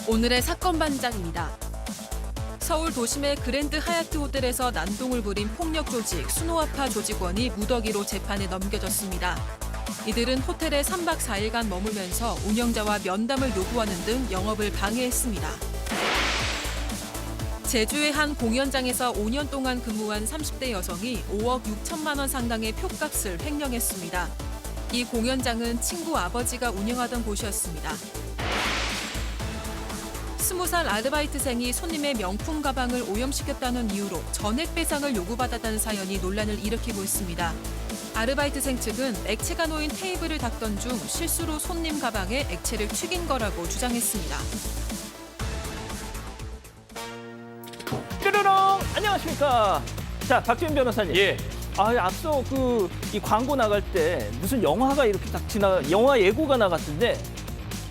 오늘의 사건 반장입니다. 서울 도심의 그랜드 하얏트 호텔에서 난동을 부린 폭력 조직 수노아파 조직원이 무더기로 재판에 넘겨졌습니다. 이들은 호텔에 3박 4일간 머물면서 운영자와 면담을 요구하는 등 영업을 방해했습니다. 제주의 한 공연장에서 5년 동안 근무한 30대 여성이 5억 6천만 원 상당의 표값을 횡령했습니다. 이 공연장은 친구 아버지가 운영하던 곳이었습니다. 20살 아르바이트생이 손님의 명품 가방을 오염시켰다는 이유로 전액 배상을 요구받았다는 사연이 논란을 일으키고 있습니다. 아르바이트생 측은 액체가 놓인 테이블을 닦던 중 실수로 손님 가방에 액체를 튀긴 거라고 주장했습니다. 뾰로롱 안녕하십니까. 자, 박지훈 변호사님. 예. 앞서 이 광고 나갈 때 무슨 영화가 이렇게 딱 영화 예고가 나갔던데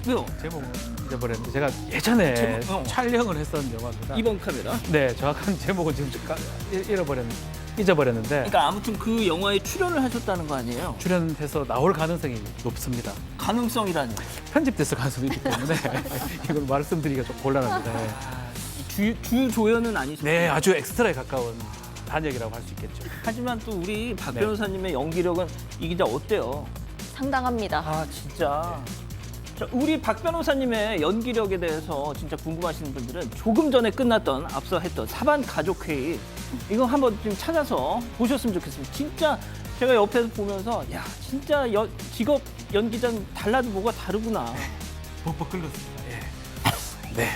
왜요? 제목은 잊어버렸는데 제가 예전에 촬영을 했었던 영화입니다. 이번 카메라. 네, 정확한 제목은 지금 잊어버렸는데 그러니까 아무튼 그 영화에 출연을 하셨다는 거 아니에요? 출연해서 나올 가능성이 높습니다. 가능성이라니. 편집돼서 가능성이 있기 때문에 이건 말씀드리기가 좀 곤란한데 주 조연은 아니시죠? 네, 아주 엑스트라에 가까운 단역이라고 할 수 있겠죠. 하지만 또 우리 박 네. 변호사님의 연기력은 이 기자 어때요? 상당합니다. 진짜. 자, 우리 박 변호사님의 연기력에 대해서 진짜 궁금하신 분들은 조금 전에 끝났던 앞서 했던 사반 가족회의 이거 한번 좀 찾아서 보셨으면 좋겠습니다. 진짜 제가 옆에서 보면서 야 진짜 직업 연기자는 달라도 뭐가 다르구나. 벅벅 긁었습니다. 예. 네.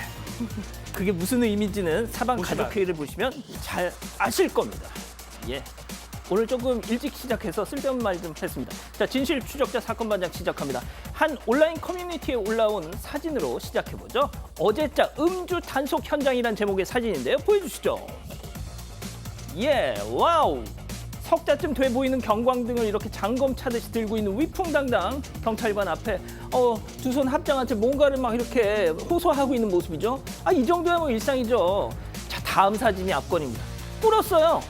그게 무슨 의미인지는 사반 보시면 가족회의를 보시면 잘 아실 겁니다. 예. 오늘 조금 일찍 시작해서 쓸데없는 말 좀 했습니다. 자, 진실 추적자 사건 반장 시작합니다. 한 온라인 커뮤니티에 올라온 사진으로 시작해보죠. 어제자 음주 단속 현장이란 제목의 사진인데요. 보여주시죠. 예, 와우. 석자쯤 돼 보이는 경광등을 이렇게 장검 차듯이 들고 있는 위풍당당 경찰관 앞에 두 손 합장한 채 뭔가를 막 이렇게 호소하고 있는 모습이죠. 이 정도야 뭐 일상이죠. 자, 다음 사진이 앞건입니다. 꿇었어요.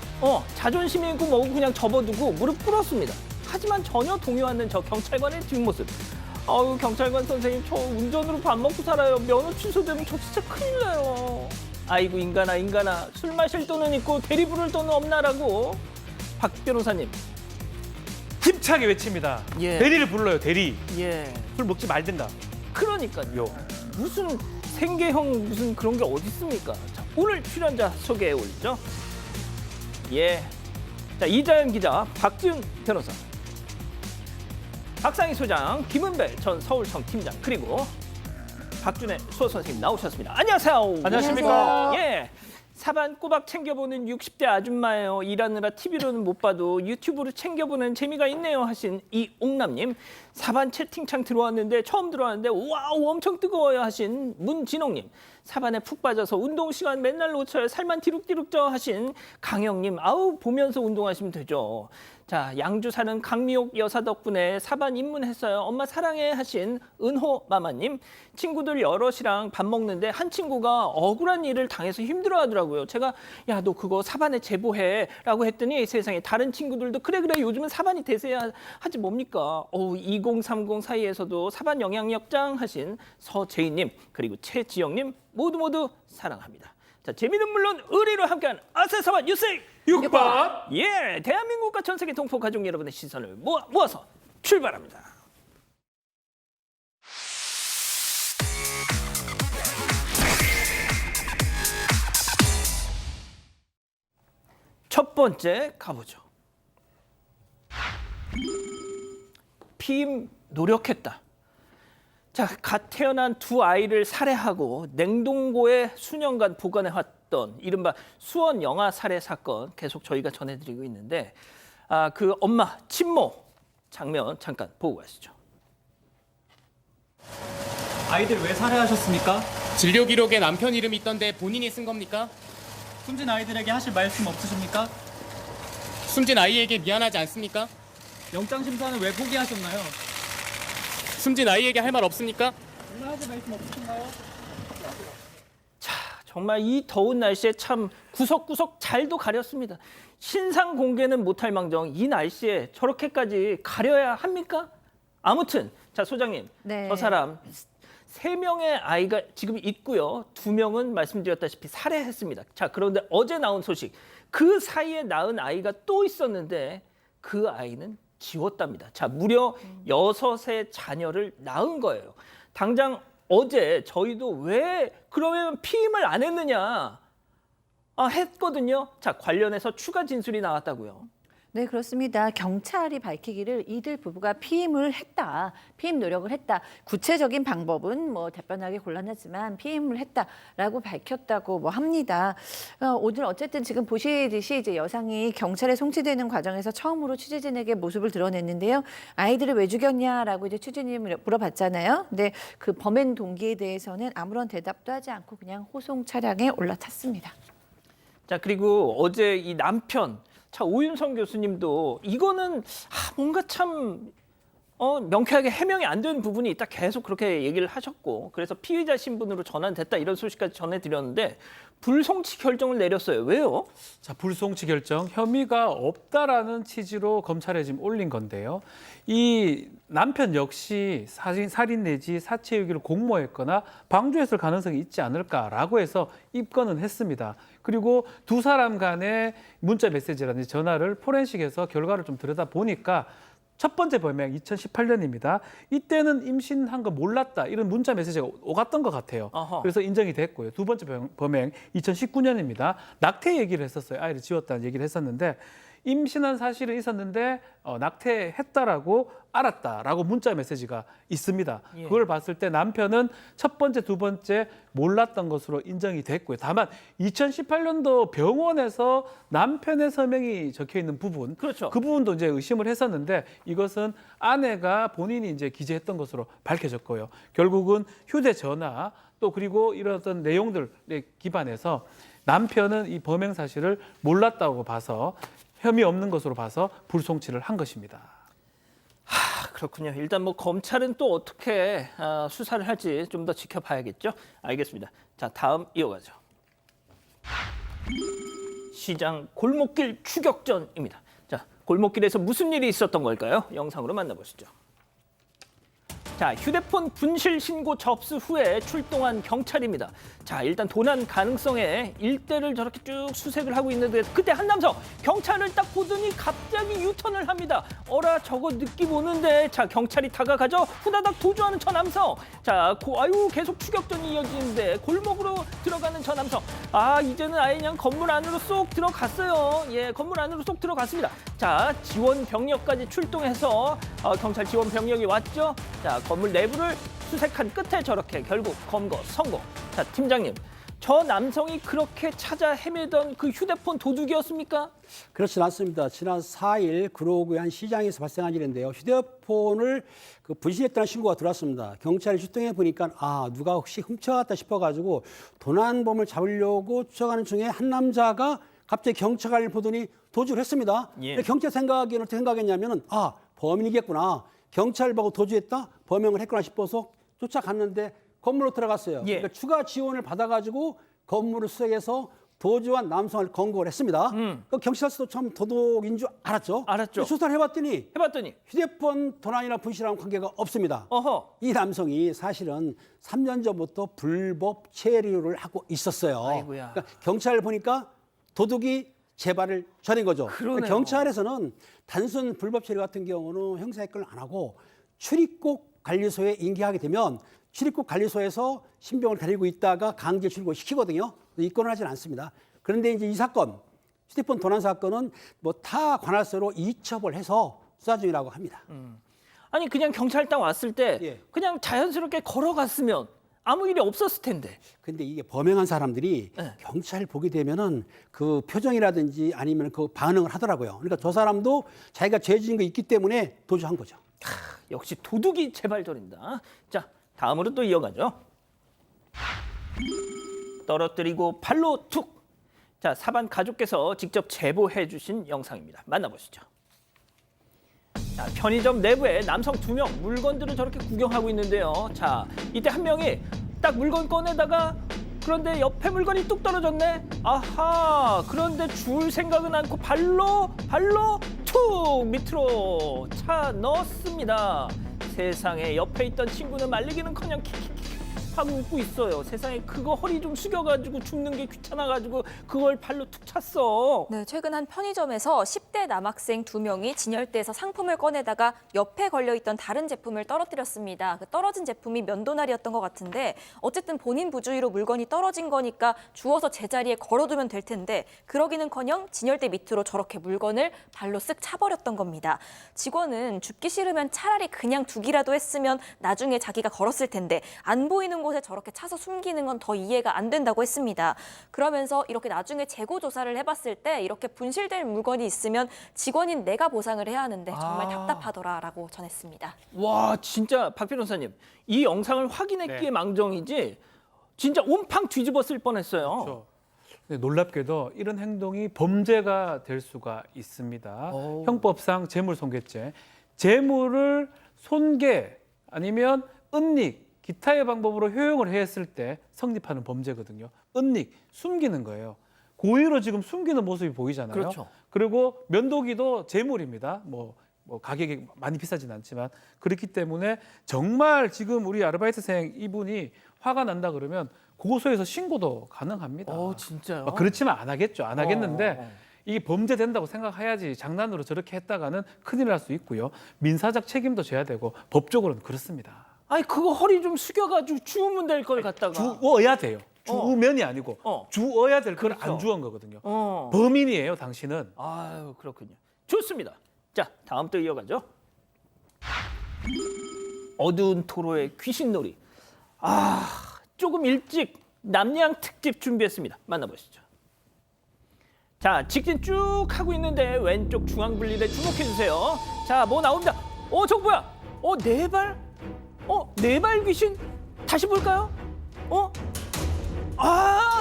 자존심 있고 뭐고 그냥 접어두고 무릎 꿇었습니다. 하지만 전혀 동요 않는 저 경찰관의 뒷모습. 경찰관 선생님 저 운전으로 밥 먹고 살아요. 면허 취소되면 저 진짜 큰일 나요. 아이고 인간아 술 마실 돈은 있고 대리 부를 돈은 없나라고. 박 변호사님. 힘차게 외칩니다. 예. 대리를 불러요, 대리. 예. 술 먹지 말든가. 그러니까요. 무슨 생계형 무슨 그런 게 어디 있습니까? 자, 오늘 출연자 소개해 올리죠. 예. 자, 이자연 기자, 박지훈 변호사, 박상희 소장, 김은배 전 서울청 팀장, 그리고 박준혜 수호 선생님 나오셨습니다. 안녕하세요. 안녕하십니까. 예. 사반 꼬박 챙겨보는 60대 아줌마예요. 일하느라 TV로는 못 봐도 유튜브로 챙겨보는 재미가 있네요 하신 이옥남님. 사반 채팅창 들어왔는데 처음 들어왔는데 와우 엄청 뜨거워요 하신 문진홍님. 사반에 푹 빠져서 운동 시간 맨날 놓쳐요. 살만 디룩디룩 쪄 하신 강영님. 보면서 운동하시면 되죠. 자, 양주 사는 강미옥 여사 덕분에 사반 입문했어요. 엄마 사랑해 하신 은호 마마님. 친구들 여럿이랑 밥 먹는데 한 친구가 억울한 일을 당해서 힘들어하더라고요. 제가 야, 너 그거 사반에 제보해 라고 했더니 세상에 다른 친구들도 그래 요즘은 사반이 대세야 하지 뭡니까. 2030 사이에서도 사반 영향력장 하신 서재희님 그리고 최지영님 모두 사랑합니다. 자, 재미는 물론 의리로 함께하는 아세사반 뉴스 육박. 예, 대한민국과 전 세계 동포 가족 여러분의 시선을 모아서 출발합니다. 첫 번째 가보죠. 피임 노력했다. 자, 갓 태어난 두 아이를 살해하고 냉동고에 수년간 보관해왔던 이른바 수원 영아 살해 사건 계속 저희가 전해드리고 있는데 그 엄마 친모 장면 잠깐 보고 가시죠. 아이들 왜 살해하셨습니까? 진료 기록에 남편 이름이 있던데 본인이 쓴 겁니까? 숨진 아이들에게 하실 말씀 없으십니까? 숨진 아이에게 미안하지 않습니까? 영장 심사는 왜 포기하셨나요? 숨진 아이에게 할 말 없습니까? 하실 말씀 없으신가요? 자, 정말 이 더운 날씨에 참 구석구석 잘도 가렸습니다. 신상 공개는 못할 망정 이 날씨에 저렇게까지 가려야 합니까? 아무튼 자, 소장님. 네. 저 사람 3명의 아이가 지금 있고요. 2명은 말씀드렸다시피 살해했습니다. 자, 그런데 어제 나온 소식. 그 사이에 낳은 아이가 또 있었는데 그 아이는 지웠답니다. 자, 무려 6의 자녀를 낳은 거예요. 당장 어제 저희도 왜 그러면 피임을 안 했느냐 했거든요. 자, 관련해서 추가 진술이 나왔다고요. 네, 그렇습니다. 경찰이 밝히기를 이들 부부가 피임을 했다, 피임 노력을 했다. 구체적인 방법은 뭐 답변하기 곤란하지만 피임을 했다라고 밝혔다고 뭐 합니다. 오늘 어쨌든 지금 보시듯이 이제 여성이 경찰에 송치되는 과정에서 처음으로 취재진에게 모습을 드러냈는데요. 아이들을 왜 죽였냐라고 이제 취재진이 물어봤잖아요. 근데 그 범행 동기에 대해서는 아무런 대답도 하지 않고 그냥 호송 차량에 올라탔습니다. 자, 그리고 어제 이 남편, 자, 오윤성 교수님도 이거는 뭔가 참 명쾌하게 해명이 안 되는 부분이 있다 계속 그렇게 얘기를 하셨고, 그래서 피의자 신분으로 전환됐다 이런 소식까지 전해드렸는데 불송치 결정을 내렸어요. 왜요? 자, 불송치 결정, 혐의가 없다라는 취지로 검찰에 지금 올린 건데요. 이 남편 역시 살인 내지 사체 유기를 공모했거나 방조했을 가능성이 있지 않을까라고 해서 입건은 했습니다. 그리고 두 사람 간의 문자 메시지라든지 전화를 포렌식해서 결과를 좀 들여다 보니까 첫 번째 범행 2018년입니다. 이때는 임신한 거 몰랐다 이런 문자 메시지가 오갔던 것 같아요. 어허. 그래서 인정이 됐고요. 두 번째 범행 2019년입니다. 낙태 얘기를 했었어요. 아이를 지웠다는 얘기를 했었는데 임신한 사실은 있었는데 낙태했다라고 알았다라고 문자 메시지가 있습니다. 예. 그걸 봤을 때 남편은 첫 번째, 두 번째 몰랐던 것으로 인정이 됐고요. 다만 2018년도 병원에서 남편의 서명이 적혀 있는 부분, 그렇죠. 그 부분도 이제 의심을 했었는데 이것은 아내가 본인이 이제 기재했던 것으로 밝혀졌고요. 결국은 휴대전화 또 그리고 이런 어떤 내용들에 기반해서 남편은 이 범행 사실을 몰랐다고 봐서 혐의 없는 것으로 봐서 불송치를 한 것입니다. 그렇군요. 일단 뭐 검찰은 또 어떻게 수사를 할지 좀 더 지켜봐야겠죠. 알겠습니다. 자, 다음 이어가죠. 시장 골목길 추격전입니다. 자, 골목길에서 무슨 일이 있었던 걸까요? 영상으로 만나보시죠. 자, 휴대폰 분실 신고 접수 후에 출동한 경찰입니다. 자, 일단 도난 가능성에 일대를 저렇게 쭉 수색을 하고 있는데 그때 한 남성 경찰을 딱 보더니 갑자기 유턴을 합니다. 어라, 저거 느낌 오는데. 자, 경찰이 다가가죠. 후다닥 도주하는 저 남성. 자, 계속 추격전이 이어지는데 골목으로 들어가는 저 남성. 이제는 아예 그냥 건물 안으로 쏙 들어갔어요. 예, 건물 안으로 쏙 들어갔습니다. 자, 지원 병력까지 출동해서 경찰 지원 병력이 왔죠. 자, 건물 내부를 수색한 끝에 저렇게 결국 검거 성공. 자, 팀장님, 저 남성이 그렇게 찾아 헤매던 그 휴대폰 도둑이었습니까? 그렇진 않습니다. 지난 4일 구로구의 한 시장에서 발생한 일인데요. 휴대폰을 분실했다는 신고가 들어왔습니다. 경찰이 출동해 보니까 누가 혹시 훔쳐갔다 싶어가지고 도난범을 잡으려고 쫓아가는 중에 한 남자가 갑자기 경찰을 보더니 도주를 했습니다. 예. 근데 경찰 생각에는 어떻게 생각했냐면은 범인이겠구나. 경찰을 보고 도주했다, 범행을 했구나 싶어서 쫓아갔는데 건물로 들어갔어요. 예. 그러니까 추가 지원을 받아가지고 건물을 수색해서 도주한 남성을 검거를 했습니다. 그 경찰서도 처음 도둑인 줄 알았죠. 알았죠. 수사를 해봤더니 휴대폰 도난이나 분실하는 관계가 없습니다. 어허. 이 남성이 사실은 3년 전부터 불법 체류를 하고 있었어요. 아이고야. 그러니까 경찰을 보니까 도둑이 재발을 저린 거죠. 그러네요. 경찰에서는 단순 불법 체류 같은 경우는 형사입건을 안 하고 출입국 관리소에 인계하게 되면 출입국 관리소에서 신병을 데리고 있다가 강제 출국시키거든요. 입건을 하진 않습니다. 그런데 이제 이 사건, 휴대폰 도난 사건은 뭐 타 관할서로 이첩을 해서 수사 중이라고 합니다. 아니, 그냥 경찰 딱 왔을 때 예. 그냥 자연스럽게 걸어갔으면 아무 일이 없었을 텐데. 근데 이게 범행한 사람들이 네. 경찰 보게 되면은 그 표정이라든지 아니면 그 반응을 하더라고요. 그러니까 저 사람도 자기가 죄 지은 거 있기 때문에 도주한 거죠. 역시 도둑이 재발절인다. 자, 다음으로 또 이어가죠. 떨어뜨리고 발로 툭. 자, 사반 가족께서 직접 제보해 주신 영상입니다. 만나보시죠. 자, 편의점 내부에 남성 2명 물건들을 저렇게 구경하고 있는데요. 자, 이때 한 명이 딱 물건 꺼내다가 그런데 옆에 물건이 뚝 떨어졌네. 아하, 그런데 줄 생각은 않고 발로 툭 밑으로 차 넣었습니다. 세상에, 옆에 있던 친구는 말리기는커녕 킥킥킥. 하고 웃고 있어요. 세상에 그거 허리 좀 숙여가지고 줍는 게 귀찮아가지고 그걸 발로 툭 찼어. 네, 최근 한 편의점에서 10대 남학생 2명이 진열대에서 상품을 꺼내다가 옆에 걸려있던 다른 제품을 떨어뜨렸습니다. 그 떨어진 제품이 면도날이었던 것 같은데 어쨌든 본인 부주의로 물건이 떨어진 거니까 주워서 제자리에 걸어두면 될 텐데 그러기는커녕 진열대 밑으로 저렇게 물건을 발로 쓱 차버렸던 겁니다. 직원은 줍기 싫으면 차라리 그냥 두기라도 했으면 나중에 자기가 걸었을 텐데 안 보이는 곳에 저렇게 차서 숨기는 건 더 이해가 안 된다고 했습니다. 그러면서 이렇게 나중에 재고 조사를 해봤을 때 이렇게 분실된 물건이 있으면 직원인 내가 보상을 해야 하는데 정말 답답하더라라고 전했습니다. 와 진짜 박 변호사님 이 영상을 확인했기에 네. 망정이지 진짜 온팡 뒤집었을 뻔했어요. 그렇죠. 네, 놀랍게도 이런 행동이 범죄가 될 수가 있습니다. 오. 형법상 재물손괴죄, 재물을 손괴 아니면 은닉, 기타의 방법으로 효용을 했을 때 성립하는 범죄거든요. 은닉, 숨기는 거예요. 고의로 지금 숨기는 모습이 보이잖아요. 그렇죠. 그리고 면도기도 재물입니다. 뭐 가격이 많이 비싸진 않지만 그렇기 때문에 정말 지금 우리 아르바이트생 이분이 화가 난다 그러면 고소해서 신고도 가능합니다. 진짜요? 그렇지만 안 하겠죠. 안 하겠는데 이게 범죄된다고 생각해야지 장난으로 저렇게 했다가는 큰일 날 수 있고요. 민사적 책임도 져야 되고 법적으로는 그렇습니다. 아니 그거 허리 좀 숙여가지고 주우면 될 걸 갖다가. 주어야 돼요. 주우면이 아니고 주어야 될 걸 안 그렇죠. 주운 거거든요. 어. 범인이에요, 당신은. 아유 그렇군요. 좋습니다. 자 다음 또 이어가죠. 어두운 도로의 귀신놀이. 조금 일찍 남양 특집 준비했습니다. 만나보시죠. 자 직진 쭉 하고 있는데 왼쪽 중앙 분리대 주목해 주세요. 자 뭐 나옵니다. 저거 뭐야? 네 발? 네 발 귀신? 다시 볼까요?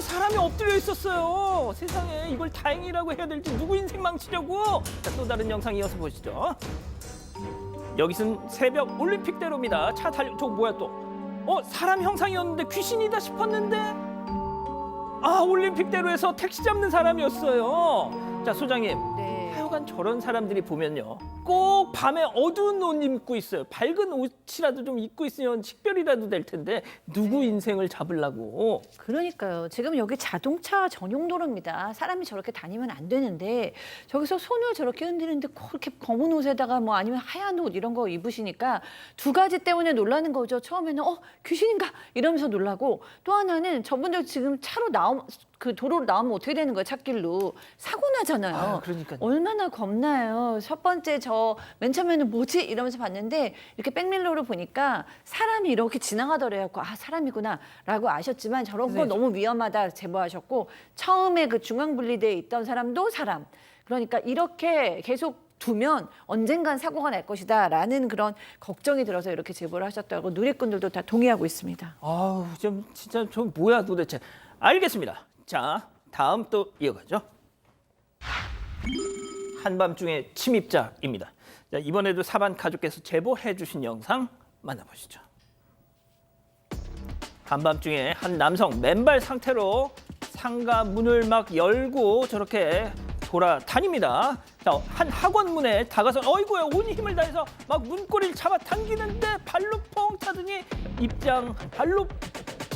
사람이 엎드려 있었어요. 세상에 이걸 다행이라고 해야 될지 누구 인생 망치려고. 자, 또 다른 영상 이어서 보시죠. 여기선 새벽 올림픽대로입니다. 차 달려, 저거 뭐야 또? 사람 형상이었는데 귀신이다 싶었는데 올림픽대로에서 택시 잡는 사람이었어요. 자, 소장님. 네. 하여간 저런 사람들이 보면요. 꼭 밤에 어두운 옷 입고 있어요. 밝은 옷이라도 좀 입고 있으면 식별이라도 될 텐데 누구 인생을 잡으려고. 그러니까요. 지금 여기 자동차 전용 도로입니다. 사람이 저렇게 다니면 안 되는데 저기서 손을 저렇게 흔드는데 그렇게 검은 옷에다가 뭐 아니면 하얀 옷 이런 거 입으시니까 두 가지 때문에 놀라는 거죠. 처음에는 귀신인가 이러면서 놀라고 또 하나는 저분들 지금 차로 그 도로로 나오면 어떻게 되는 거예요? 찻길로 사고 나잖아요. 그러니까요. 얼마나 겁나요. 첫 번째 맨 처음에는 뭐지 이러면서 봤는데 이렇게 백밀러로 보니까 사람이 이렇게 지나가더래요. 사람이구나라고 아셨지만 저런 거 너무 위험하다 제보하셨고 처음에 그 중앙분리대에 있던 사람도 사람. 그러니까 이렇게 계속 두면 언젠간 사고가 날 것이다라는 그런 걱정이 들어서 이렇게 제보를 하셨다고 누리꾼들도 다 동의하고 있습니다. 진짜 저 뭐야 도대체. 알겠습니다. 자, 다음 또 이어가죠. 한밤중에 침입자입니다. 자, 이번에도 사반 가족께서 제보해 주신 영상 만나보시죠. 한밤중에 한 남성 맨발 상태로 상가 문을 막 열고 저렇게 돌아다닙니다. 자, 한 학원 문에 다가서 어이구야 온 힘을 다해서 막 문고리를 잡아 당기는데 발로 뻥 차더니 발로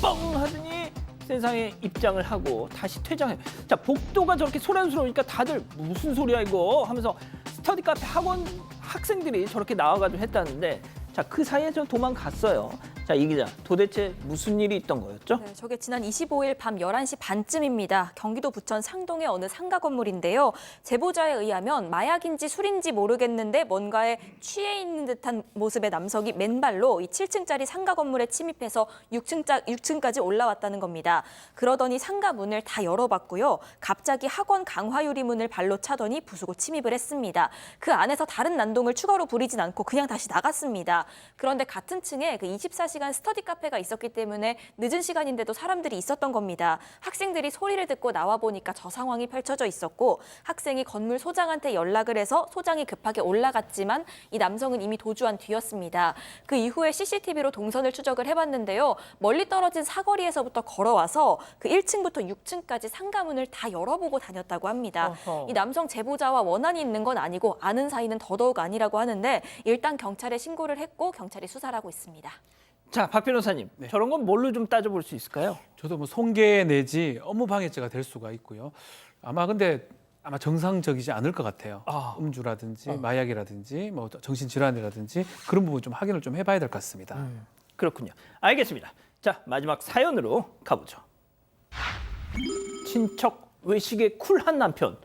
뻥 하더니 세상에 입장을 하고 다시 퇴장해요. 자, 복도가 저렇게 소란스러우니까 다들 무슨 소리야 이거 하면서 스터디 카페 학원 학생들이 저렇게 나와가지고 했다는데 자, 그 사이에 저 도망갔어요. 자, 이 기자, 도대체 무슨 일이 있던 거였죠? 네, 저게 지난 25일 밤 11시 반쯤입니다. 경기도 부천 상동의 어느 상가 건물인데요. 제보자에 의하면 마약인지 술인지 모르겠는데 뭔가에 취해 있는 듯한 모습의 남성이 맨발로 이 7층짜리 상가 건물에 침입해서 6층까지 올라왔다는 겁니다. 그러더니 상가 문을 다 열어봤고요. 갑자기 학원 강화유리 문을 발로 차더니 부수고 침입을 했습니다. 그 안에서 다른 난동을 추가로 부리진 않고 그냥 다시 나갔습니다. 그런데 같은 층에 그 24시간 스터디 카페가 있었기 때문에 늦은 시간인데도 사람들이 있었던 겁니다. 학생들이 소리를 듣고 나와 보니까 저 상황이 펼쳐져 있었고 학생이 건물 소장한테 연락을 해서 소장이 급하게 올라갔지만 이 남성은 이미 도주한 뒤였습니다. 그 이후에 CCTV로 동선을 추적을 해봤는데요. 멀리 떨어진 사거리에서부터 걸어와서 그 1층부터 6층까지 상가문을 다 열어보고 다녔다고 합니다. 이 남성 제보자와 원한이 있는 건 아니고 아는 사이는 더더욱 아니라고 하는데 일단 경찰에 신고를 했고 경찰이 수사를 하고 있습니다. 자, 박 변호사님, 저런 건 뭘로 좀 따져볼 수 있을까요? 저도 뭐 손괴 내지 업무방해죄가 될 수가 있고요. 근데 아마 정상적이지 않을 것 같아요. 음주라든지 마약이라든지 뭐 정신질환이라든지 그런 부분 좀 확인을 좀 해봐야 될 것 같습니다. 그렇군요. 알겠습니다. 자, 마지막 사연으로 가보죠. 친척 외식에 쿨한 남편.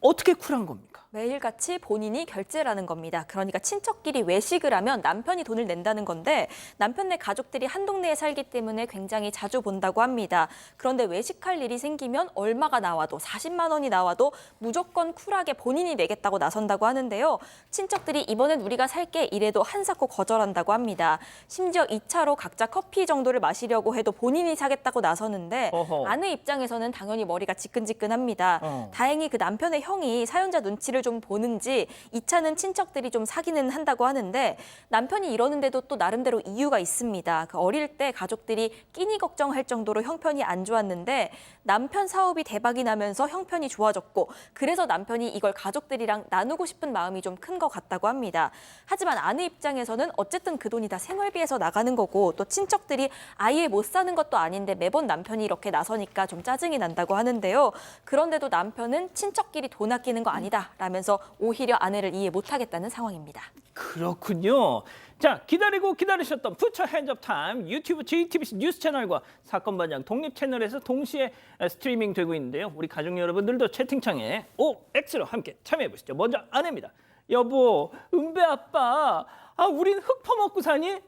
어떻게 쿨한 겁니까? 매일같이 본인이 결제라는 겁니다. 그러니까 친척끼리 외식을 하면 남편이 돈을 낸다는 건데 남편네 가족들이 한 동네에 살기 때문에 굉장히 자주 본다고 합니다. 그런데 외식할 일이 생기면 얼마가 나와도 40만 원이 나와도 무조건 쿨하게 본인이 내겠다고 나선다고 하는데요. 친척들이 이번엔 우리가 살게 이래도 한사코 거절한다고 합니다. 심지어 2차로 각자 커피 정도를 마시려고 해도 본인이 사겠다고 나서는데 어허. 아내 입장에서는 당연히 머리가 지끈지끈합니다. 다행히 그 남편의 형이 사연자 눈치를 좀 보는지 2차는 친척들이 좀 사기는 한다고 하는데 남편이 이러는데도 또 나름대로 이유가 있습니다. 그 어릴 때 가족들이 끼니 걱정할 정도로 형편이 안 좋았는데 남편 사업이 대박이 나면서 형편이 좋아졌고 그래서 남편이 이걸 가족들이랑 나누고 싶은 마음이 좀 큰 것 같다고 합니다. 하지만 아내 입장에서는 어쨌든 그 돈이 다 생활비에서 나가는 거고 또 친척들이 아예 못 사는 것도 아닌데 매번 남편이 이렇게 나서니까 좀 짜증이 난다고 하는데요. 그런데도 남편은 친척끼리 돈 아끼는 거 아니다 라면서 오히려 아내를 이해 못하겠다는 상황입니다. 그렇군요. 자, 기다리고 기다리셨던 푸처 핸즈업 타임 유튜브 JTBC 뉴스 채널과 사건 반장 독립 채널에서 동시에 스트리밍 되고 있는데요. 우리 가족 여러분들도 채팅창에 OX로 함께 참여해 보시죠. 먼저 아내입니다. 여보, 은배 아빠. 우린 흙 퍼먹고 사니?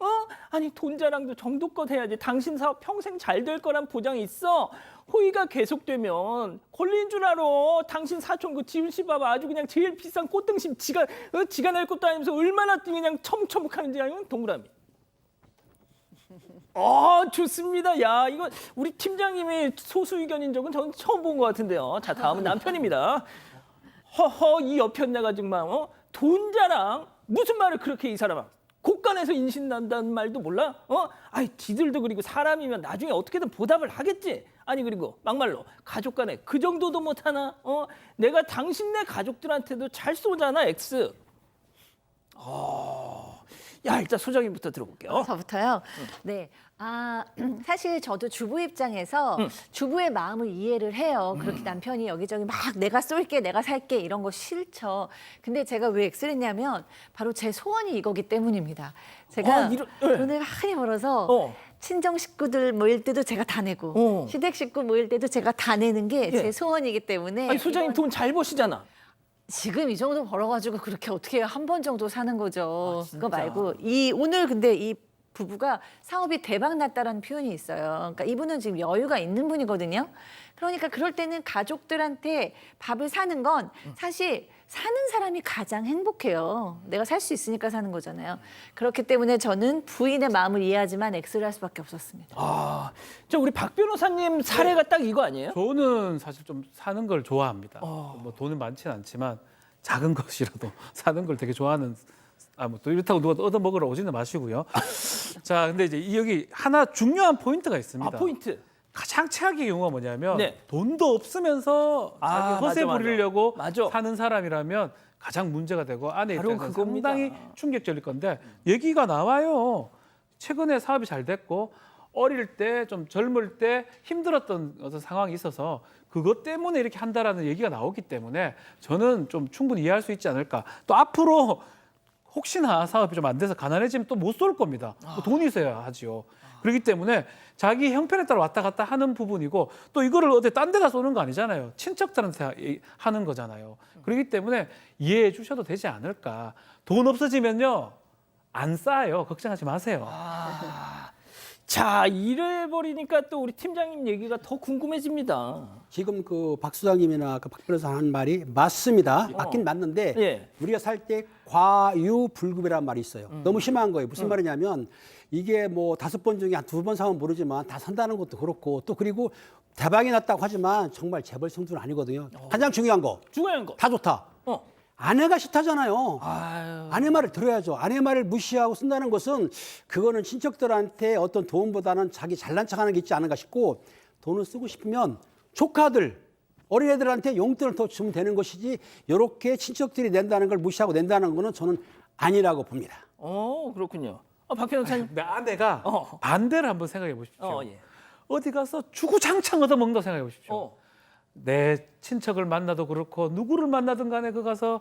아니 돈 자랑도 정도껏 해야지. 당신 사업 평생 잘 될 거란 보장이 있어. 호의가 계속되면 걸린 줄 알아. 당신 사촌 그 지훈 씨 봐봐. 아주 그냥 제일 비싼 꽃등심 지가 낼 것도 아니면서 얼마나 그냥 처묵처묵하는지 아니면 동그라미. 좋습니다. 야, 이거 우리 팀장님이 소수 의견인 적은 저는 처음 본 것 같은데요. 자, 다음은 남편입니다. 허허, 이 여편네가 정말 돈 자랑 무슨 말을 그렇게 이 사람아. 곳간에서 인신 난다는 말도 몰라? 지들도 그리고 사람이면 나중에 어떻게든 보답을 하겠지. 아니 그리고 막말로 가족 간에 그 정도도 못하나? 내가 당신네 가족들한테도 잘 쏘잖아, X. 야, 일단 소장님부터 들어볼게요. 저부터요. 네. 사실 저도 주부 입장에서 주부의 마음을 이해를 해요. 그렇게 남편이 여기저기 막 내가 쏠게, 내가 살게 이런 거 싫죠. 근데 제가 왜 X를 했냐면 바로 제 소원이 이거기 때문입니다. 제가 돈을 많이 벌어서 친정 식구들 모일 때도 제가 다 내고 시댁 식구 모일 때도 제가 다 내는 게 제 소원이기 때문에. 아니, 소장님 돈 잘 버시잖아. 지금 이 정도 벌어가지고 그렇게 어떻게 한 번 정도 사는 거죠. 진짜? 그거 말고 오늘 근데 이 부부가 사업이 대박 났다라는 표현이 있어요. 그러니까 이분은 지금 여유가 있는 분이거든요. 그러니까 그럴 때는 가족들한테 밥을 사는 건 사실 사는 사람이 가장 행복해요. 내가 살 수 있으니까 사는 거잖아요. 그렇기 때문에 저는 부인의 마음을 이해하지만 X를 할 수밖에 없었습니다. 저 우리 박 변호사님 사례가 딱 이거 아니에요? 저는 사실 좀 사는 걸 좋아합니다. 뭐 돈은 많지는 않지만 작은 것이라도 사는 걸 되게 좋아하는. 또 이렇다고 누가 얻어 먹으러 오지는 마시고요. 자, 근데 이제 여기 하나 중요한 포인트가 있습니다. 포인트. 가장 최악의 경우가 뭐냐면 네. 돈도 없으면서 자기 허세 맞아. 부리려고 맞아. 사는 사람이라면 가장 문제가 되고 아내 바로 입장에서 그겁니다. 상당히 충격적일 건데 얘기가 나와요. 최근에 사업이 잘 됐고 어릴 때 좀 젊을 때 힘들었던 어떤 상황이 있어서 그것 때문에 이렇게 한다라는 얘기가 나오기 때문에 저는 좀 충분히 이해할 수 있지 않을까. 또 앞으로 혹시나 사업이 좀 안 돼서 가난해지면 또 못 쏠 겁니다. 또 돈이 있어야 하지요. 그렇기 때문에 자기 형편에 따라 왔다 갔다 하는 부분이고 또 이거를 어디 딴 데다 쏘는 거 아니잖아요. 친척들한테 하는 거잖아요. 그렇기 때문에 이해해 주셔도 되지 않을까. 돈 없어지면요. 안 싸요. 걱정하지 마세요. 자, 이래 버리니까 또 우리 팀장님 얘기가 더 궁금해집니다. 지금 그 박 수장님이나 그 박 변호사 하는 말이 맞습니다. 맞긴 맞는데 예. 우리가 살 때 과유불급이라는 말이 있어요. 너무 심한 거예요. 무슨 말이냐면 이게 뭐 5번 중에 한 2번 사면 모르지만 다 산다는 것도 그렇고 또 그리고 대박이 났다고 하지만 정말 재벌 성수는 아니거든요. 가장 중요한 거. 중요한 거. 다 좋다. 아내가 싫다잖아요. 아내 말을 들어야죠. 아내 말을 무시하고 쓴다는 것은 그거는 친척들한테 어떤 도움보다는 자기 잘난 척하는 게 있지 않은가 싶고 돈을 쓰고 싶으면 조카들, 어린애들한테 용돈을 더 주면 되는 것이지 이렇게 친척들이 낸다는 걸 무시하고 낸다는 거는 저는 아니라고 봅니다. 그렇군요. 박 변호사님. 내 아내가 반대를 한번 생각해 보십시오. 예. 어디 가서 주구장창 얻어먹는다고 생각해 보십시오. 어. 내 친척을 만나도 그렇고 누구를 만나든 간에 그 가서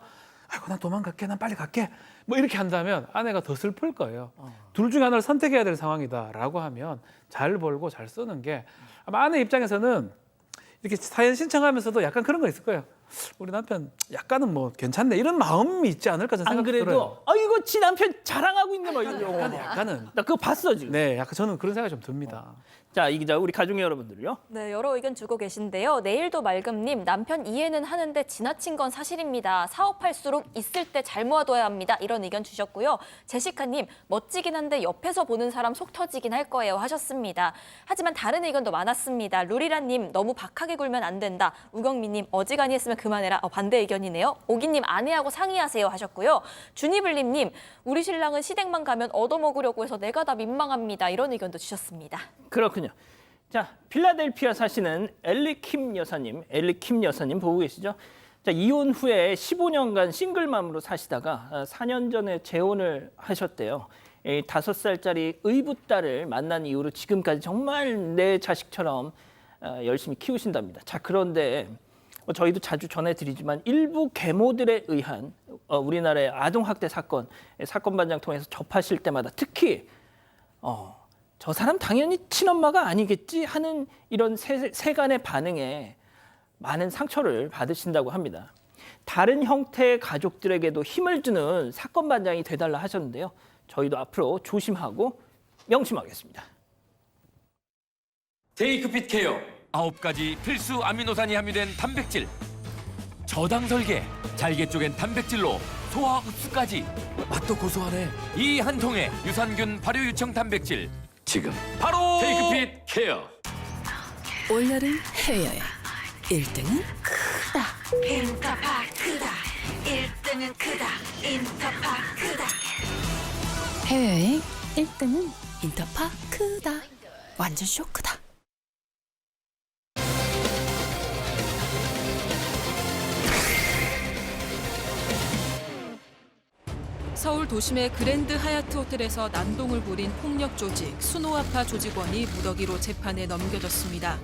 아이고 난 도망갈게, 난 빨리 갈게 뭐 이렇게 한다면 아내가 더 슬플 거예요. 둘 중에 하나를 선택해야 될 상황이다라고 하면 잘 벌고 잘 쓰는 게 아마 아내 입장에서는 이렇게 사연 신청하면서도 약간 그런 거 있을 거예요. 우리 남편 약간은 뭐 괜찮네 이런 마음이 있지 않을까 저는 안 생각이 그래도 들어요. 이거 지 남편 자랑하고 있네 뭐 이런 경우. 약간은 나 그거 봤어 지금. 네, 약간 저는 그런 생각이 좀 듭니다. 자, 이 기자 우리 가족 여러분들요. 네, 여러 의견 주고 계신데요. 내일도 맑음님, 남편 이해는 하는데 지나친 건 사실입니다. 사업할수록 있을 때 잘 모아둬야 합니다. 이런 의견 주셨고요. 제시카님, 멋지긴 한데 옆에서 보는 사람 속 터지긴 할 거예요 하셨습니다. 하지만 다른 의견도 많았습니다. 루리라님, 너무 박하게 굴면 안 된다. 우경미님, 어지간히 했으면 그만해라. 반대 의견이네요. 오기님, 아내하고 상의하세요 하셨고요. 주니블림님, 우리 신랑은 시댁만 가면 얻어먹으려고 해서 내가 다 민망합니다. 이런 의견도 주셨습니다. 그렇군요. 자, 필라델피아 사시는 엘리킴 여사님 보고 계시죠? 자, 이혼 후에 15년간 싱글맘으로 사시다가 4년 전에 재혼을 하셨대요. 5살짜리 의붓딸을 만난 이후로 지금까지 정말 내 자식처럼 열심히 키우신답니다. 자, 그런데 저희도 자주 전해드리지만 일부 계모들에 의한 우리나라의 아동학대 사건 반장 통해서 접하실 때마다 특히 저 사람 당연히 친엄마가 아니겠지 하는 이런 세간의 반응에 많은 상처를 받으신다고 합니다. 다른 형태의 가족들에게도 힘을 주는 사건 반장이 되달라 하셨는데요. 저희도 앞으로 조심하고 명심하겠습니다. 테이크핏 케어 9가지 필수 아미노산이 함유된 단백질 저당 설계 잘게 쪼갠 단백질로 소화 흡수까지 맛도 고소하네. 이 한 통에 유산균 발효 유청 단백질 지금 바로 테이크핏 케어. 올여름 해외여행 1등은 크다. 인터파 크다. 1등은 크다. 인터파 크다. 해외여행 1등은 인터파 크다. 완전 쇼크다. 서울 도심의 그랜드 하얏트 호텔에서 난동을 부린 폭력 조직 수노아파 조직원이 무더기로 재판에 넘겨졌습니다.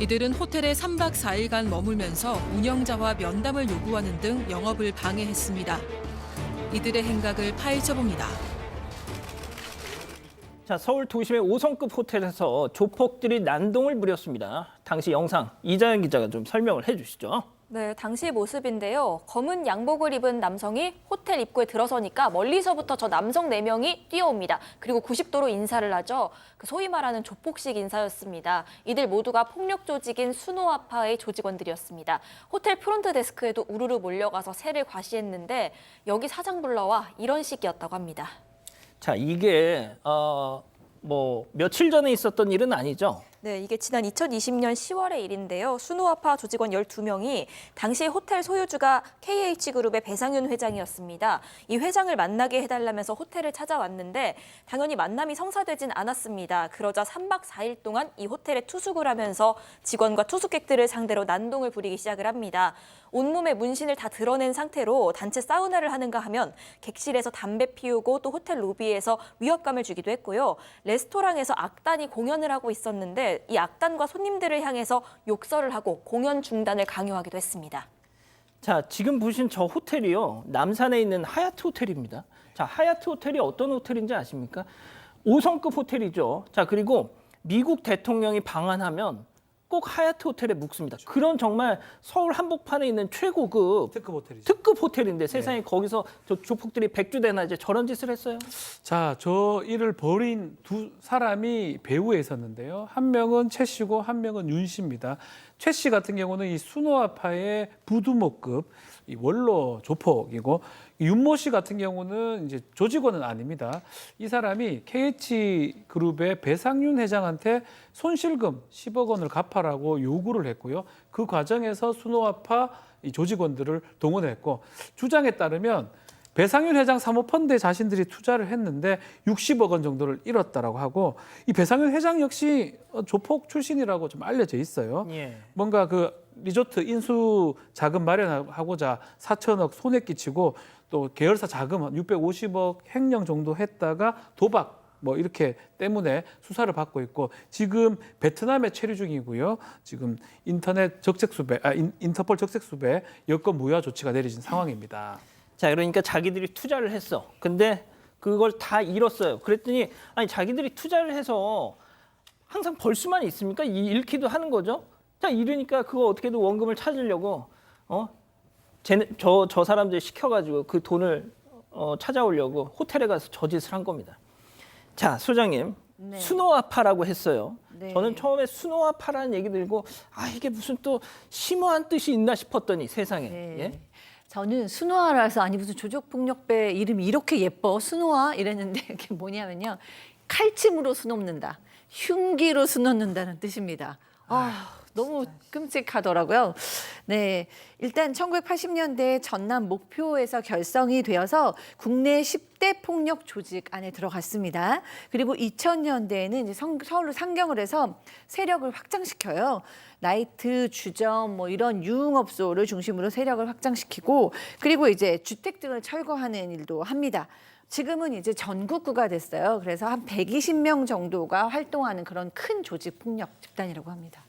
이들은 호텔에 3박 4일간 머물면서 운영자와 면담을 요구하는 등 영업을 방해했습니다. 이들의 행각을 파헤쳐봅니다. 자, 서울 도심의 5성급 호텔에서 조폭들이 난동을 부렸습니다. 당시 영상 이자연 기자가 좀 설명을 해주시죠. 네, 당시 모습인데요. 검은 양복을 입은 남성이 호텔 입구에 들어서니까 멀리서부터 저 남성 4명이 뛰어옵니다. 그리고 90도로 인사를 하죠. 그 소위 말하는 조폭식 인사였습니다. 이들 모두가 폭력 조직인 수노아파의 조직원들이었습니다. 호텔 프론트 데스크에도 우르르 몰려가서 세를 과시했는데 여기 사장 불러와 이런 식이었다고 합니다. 자, 이게 며칠 전에 있었던 일은 아니죠? 네, 이게 지난 2020년 10월의 일인데요. 수노아파 조직원 12명이 당시 호텔 소유주가 KH그룹의 배상윤 회장이었습니다. 이 회장을 만나게 해달라면서 호텔을 찾아왔는데 당연히 만남이 성사되진 않았습니다. 그러자 3박 4일 동안 이 호텔에 투숙을 하면서 직원과 투숙객들을 상대로 난동을 부리기 시작을 합니다. 온몸에 문신을 다 드러낸 상태로 단체 사우나를 하는가 하면 객실에서 담배 피우고 또 호텔 로비에서 위협감을 주기도 했고요. 레스토랑에서 악단이 공연을 하고 있었는데 이 악단과 손님들을 향해서 욕설을 하고 공연 중단을 강요하기도 했습니다. 자, 지금 보신 저 호텔이요. 남산에 있는 하얏트 호텔입니다. 자, 하얏트 호텔이 어떤 호텔인지 아십니까? 5성급 호텔이죠. 자, 그리고 미국 대통령이 방한하면 꼭 하얏트 호텔에 묵습니다. 그런 정말 서울 한복판에 있는 최고급 특급 호텔이죠. 특급 호텔인데 세상에 거기서 저 조폭들이 백주대나 이제 저런 짓을 했어요. 자, 저 일을 벌인 두 사람이 배후에 있었는데요. 한 명은 최 씨고 한 명은 윤 씨입니다. 최 씨 같은 경우는 이 수노아파의 부두모급 이 원로 조폭이고 윤모 씨 같은 경우는 이제 조직원은 아닙니다. 이 사람이 KH그룹의 배상윤 회장한테 손실금 10억 원을 갚아라고 요구를 했고요. 그 과정에서 수노아파 이 조직원들을 동원했고 주장에 따르면 배상윤 회장 사모펀드에 자신들이 투자를 했는데 60억 원 정도를 잃었다라고 하고 이 배상윤 회장 역시 조폭 출신이라고 좀 알려져 있어요. 예. 뭔가 그 리조트 인수 자금 마련하고자 4천억 손해 끼치고 또 계열사 자금 한 650억 횡령 정도 했다가 도박 뭐 이렇게 때문에 수사를 받고 있고 지금 베트남에 체류 중이고요. 지금 인터폴 적색 수배 여권 무효화 조치가 내려진 상황입니다. 자, 그러니까 자기들이 투자를 했어. 근데 그걸 다 잃었어요. 그랬더니 아니 자기들이 투자를 해서 항상 벌 수만 있습니까? 잃기도 하는 거죠. 자, 이러니까 그거 어떻게든 원금을 찾으려고 저 사람들 시켜가지고 그 돈을 찾아오려고 호텔에 가서 저짓을 한 겁니다. 자, 소장님, 네. 수노아파라고 했어요. 네. 저는 처음에 수노아파라는 얘기 들고 이게 무슨 또 심오한 뜻이 있나 싶었더니 세상에. 네. 예? 저는 순호아라서 아니 무슨 조직폭력배 이름이 이렇게 예뻐 순호아 이랬는데 이게 뭐냐면요. 칼침으로 수놓는다. 흉기로 수놓는다는 뜻입니다. 너무 끔찍하더라고요. 네, 일단 1980년대 전남 목표에서 결성이 되어서 국내 10대 폭력 조직 안에 들어갔습니다. 그리고 2000년대에는 이제 서울로 상경을 해서 세력을 확장시켜요. 나이트, 주점 뭐 이런 유흥업소를 중심으로 세력을 확장시키고 그리고 이제 주택 등을 철거하는 일도 합니다. 지금은 이제 전국구가 됐어요. 그래서 한 120명 정도가 활동하는 그런 큰 조직 폭력 집단이라고 합니다.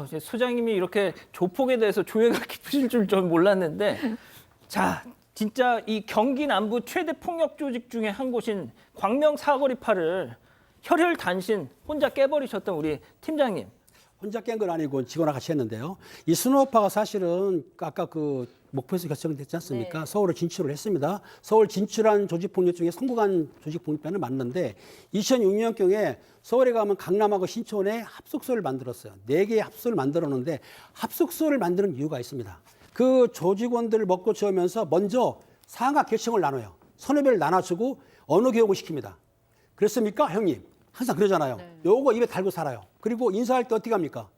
이제 소장님이 이렇게 조폭에 대해서 조예가 깊으실 줄 전 몰랐는데, 자, 진짜 이 경기 남부 최대 폭력 조직 중에 한 곳인 광명 사거리파를 혈혈단신 혼자 깨버리셨던 우리 팀장님. 혼자 깬 건 아니고 직원과 같이 했는데요. 이 수노파가 사실은 아까 그 목포에서 결성됐지 않습니까? 네. 서울에 진출을 했습니다. 서울 진출한 조직폭력 중에 성공한 조직폭력배는 맞는데 2006년경에 서울에 가면 강남하고 신촌에 합숙소를 만들었어요. 4개의 합숙소를 만들었는데 합숙소를 만드는 이유가 있습니다. 그 조직원들을 먹고 재우면서 먼저 상하 계층을 나눠요. 선후배를 나눠주고 언어 교육을 시킵니다. 그렇습니까, 형님? 항상 그러잖아요. 네. 요거 입에 달고 살아요. 그리고 인사할 때 어떻게 합니까?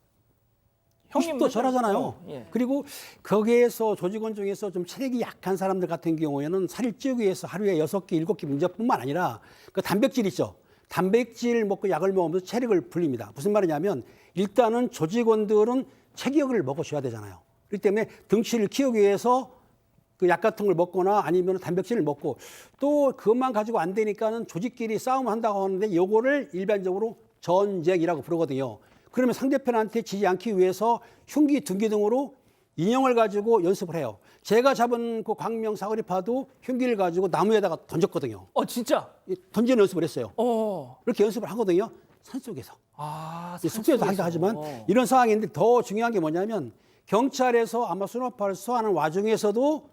형님도 절하잖아요. 예. 그리고 거기에서 조직원 중에서 좀 체력이 약한 사람들 같은 경우에는 살을 찌우기 위해서 하루에 6개, 7개 문제뿐만 아니라 그 단백질 있죠. 단백질 먹고 약을 먹으면서 체력을 불립니다. 무슨 말이냐면 일단은 조직원들은 체격을 먹어줘야 되잖아요. 그렇기 때문에 등치를 키우기 위해서 그 약 같은 걸 먹거나 아니면 단백질을 먹고 또 그것만 가지고 안 되니까는 조직끼리 싸움을 한다고 하는데 요거를 일반적으로 전쟁이라고 부르거든요. 그러면 상대편한테 지지 않기 위해서 흉기, 둔기 등으로 인형을 가지고 연습을 해요. 제가 잡은 그 광명 사거리파도 흉기를 가지고 나무에다가 던졌거든요. 진짜? 던지는 연습을 했어요. 어. 이렇게 연습을 하거든요. 산속에서. 숙소에도 산속에서. 하기도 하지만 이런 상황인데 더 중요한 게 뭐냐면 경찰에서 아마 수노파를 수사하는 와중에서도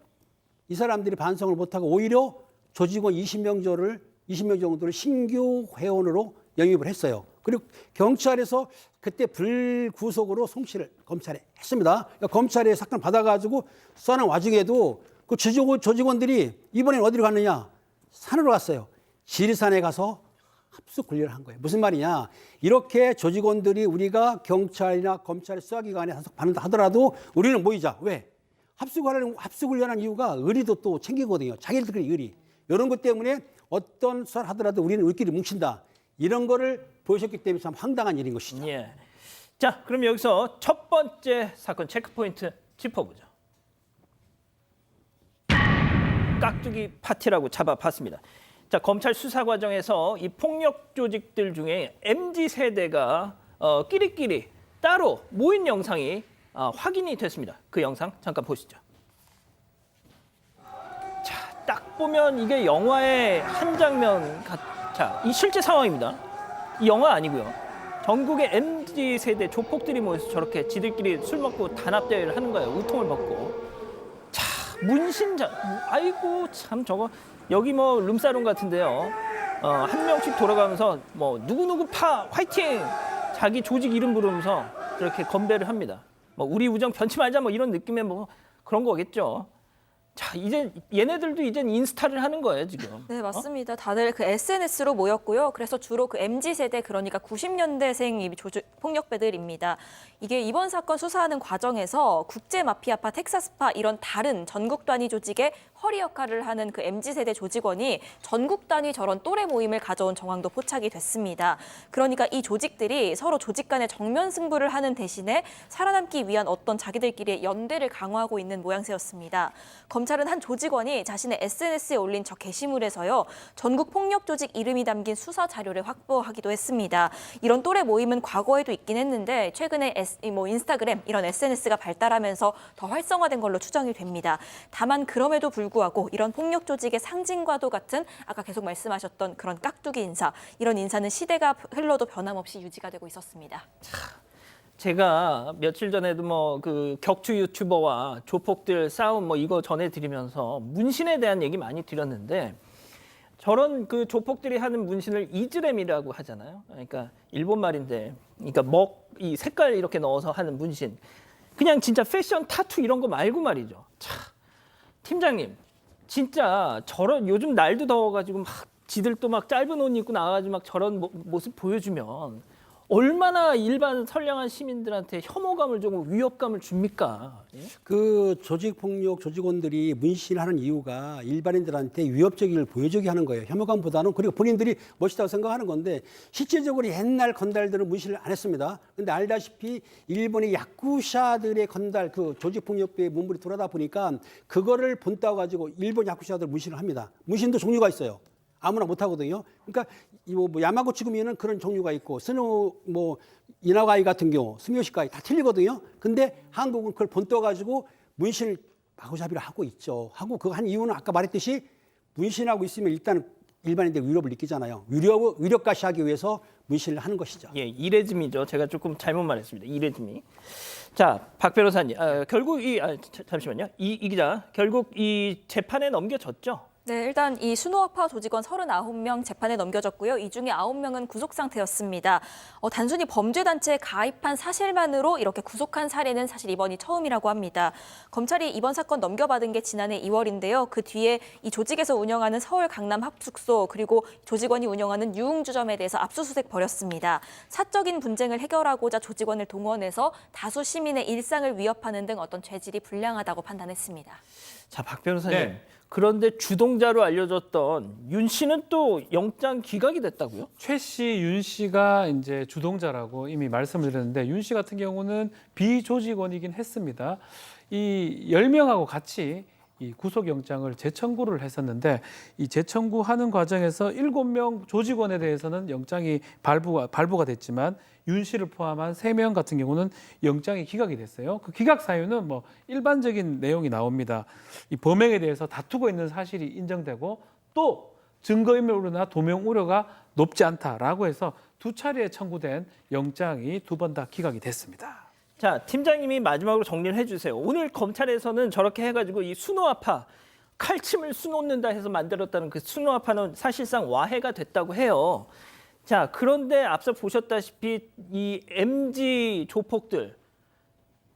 이 사람들이 반성을 못하고 오히려 조직원 20명 정도를 신규 회원으로 영입을 했어요. 그리고 경찰에서 그때 불구속으로 송치를 검찰에 했습니다. 그러니까 검찰에 사건을 받아가지고 수사하는 와중에도 그 조직원들이 이번엔 어디로 갔느냐? 산으로 갔어요. 지리산에 가서 합숙 훈련을 한 거예요. 무슨 말이냐? 이렇게 조직원들이 우리가 경찰이나 검찰의 수사기관에 받는다 하더라도 우리는 모이자. 왜? 합숙훈련한 이유가 의리도 또 챙기거든요. 자기들끼리 의리. 이런 것 때문에 어떤 수사를 하더라도 우리는 우리끼리 뭉친다. 이런 거를 보여줬기 때문에 참 황당한 일인 것이죠. 예. 자, 그럼 여기서 첫 번째 사건 체크포인트 짚어보죠. 깍두기 파티라고 잡아봤습니다. 자, 검찰 수사 과정에서 이 폭력 조직들 중에 MZ세대가 끼리끼리 따로 모인 영상이 확인이 됐습니다. 그 영상 잠깐 보시죠. 자, 딱 보면 이게 영화의 한 장면 자, 이 실제 상황입니다. 이 영화 아니고요. 전국의 MZ세대 조폭들이 모여서 저렇게 지들끼리 술 먹고 단합대회를 하는 거예요. 우통을 벗고. 자, 문신자. 아이고 참 저거 여기 뭐 룸사롱 같은데요. 한 명씩 돌아가면서 뭐 누구누구 파 화이팅! 자기 조직 이름 부르면서 저렇게 건배를 합니다. 뭐 우리 우정 변치 말자 뭐 이런 느낌의 뭐 그런 거겠죠. 자, 이제 얘네들도 이제 인스타를 하는 거예요, 지금. 네, 맞습니다. 다들 그 SNS로 모였고요. 그래서 주로 그 MZ세대, 그러니까 90년대생 폭력배들입니다. 이게 이번 사건 수사하는 과정에서 국제마피아파, 텍사스파 이런 다른 전국 단위 조직의 허리 역할을 하는 그 MZ세대 조직원이 전국 단위 저런 또래 모임을 가져온 정황도 포착이 됐습니다. 그러니까 이 조직들이 서로 조직 간의 정면 승부를 하는 대신에 살아남기 위한 어떤 자기들끼리의 연대를 강화하고 있는 모양새였습니다. 검찰은 한 조직원이 자신의 SNS에 올린 저 게시물에서요, 전국 폭력 조직 이름이 담긴 수사 자료를 확보하기도 했습니다. 이런 또래 모임은 과거에도 있긴 했는데 최근에 인스타그램 이런 SNS가 발달하면서 더 활성화된 걸로 추정이 됩니다. 다만 그럼에도 불구하고 이런 폭력 조직의 상징과도 같은 아까 계속 말씀하셨던 그런 깍두기 인사, 이런 인사는 시대가 흘러도 변함없이 유지가 되고 있었습니다. 제가 며칠 전에도 뭐 그 격투 유튜버와 조폭들 싸움 뭐 이거 전해드리면서 문신에 대한 얘기 많이 드렸는데, 저런 그 조폭들이 하는 문신을 이즈렘이라고 하잖아요. 그러니까 일본 말인데, 그러니까 이 색깔 이렇게 넣어서 하는 문신. 그냥 진짜 패션 타투 이런 거 말고 말이죠. 참, 팀장님, 진짜 저런 요즘 날도 더워가지고 막 지들 또 막 짧은 옷 입고 나와가지고 막 저런 모습 보여주면 얼마나 일반 선량한 시민들한테 혐오감을 주고 위협감을 줍니까? 예? 그 조직폭력 조직원들이 문신하는 이유가 일반인들한테 위협적을 보여주게 하는 거예요. 혐오감보다는. 그리고 본인들이 멋있다고 생각하는 건데, 실제적으로 옛날 건달들은 문신을 안 했습니다. 근데 알다시피 일본의 야쿠샤들의 건달, 그 조직폭력배의 문물이 돌아다 보니까 그거를 본따 가지고 일본 야쿠샤들 문신을 합니다. 문신도 종류가 있어요. 아무나 못 하거든요. 그러니까 뭐 야마구치구미에는 그런 종류가 있고, 이나가이 같은 경우, 스미요시가이 다 틀리거든요. 근데 한국은 그걸 본떠 가지고 문신을 마구잡이로 하고 있죠. 하고 그거 한 이유는 아까 말했듯이 문신하고 있으면 일단 일반인들 위협을 느끼잖아요. 위력가시하기 위해서 문신을 하는 것이죠. 예, 이레즘이죠. 제가 조금 잘못 말했습니다. 이레즘이. 자, 박 변호사님, 결국 잠시만요. 이 기자, 결국 이 재판에 넘겨졌죠? 네, 일단 이 순호아파 조직원 39명 재판에 넘겨졌고요. 이 중에 9명은 구속 상태였습니다. 단순히 범죄단체에 가입한 사실만으로 이렇게 구속한 사례는 사실 이번이 처음이라고 합니다. 검찰이 이번 사건 넘겨받은 게 지난해 2월인데요. 그 뒤에 이 조직에서 운영하는 서울 강남 합숙소, 그리고 조직원이 운영하는 유흥주점에 대해서 압수수색 벌였습니다. 사적인 분쟁을 해결하고자 조직원을 동원해서 다수 시민의 일상을 위협하는 등 어떤 죄질이 불량하다고 판단했습니다. 자, 박 변호사님. 네. 그런데 주동자로 알려졌던 윤 씨는 또 영장 기각이 됐다고요? 최 씨, 윤 씨가 이제 주동자라고 이미 말씀을 드렸는데, 윤 씨 같은 경우는 비조직원이긴 했습니다. 이 10명하고 같이 이 구속영장을 재청구를 했었는데, 이 재청구하는 과정에서 7명 조직원에 대해서는 영장이 발부가 됐지만, 윤 씨를 포함한 3명 같은 경우는 영장이 기각이 됐어요. 그 기각 사유는 뭐 일반적인 내용이 나옵니다. 이 범행에 대해서 다투고 있는 사실이 인정되고, 또 증거인멸 우려나 도명 우려가 높지 않다라고 해서 2차례에 청구된 영장이 2번 다 기각이 됐습니다. 자, 팀장님이 마지막으로 정리를 해주세요. 오늘 검찰에서는 저렇게 해가지고 이 순호아파, 칼침을 수놓는다 해서 만들었다는 그 순호아파는 사실상 와해가 됐다고 해요. 자, 그런데 앞서 보셨다시피 이 MZ 조폭들,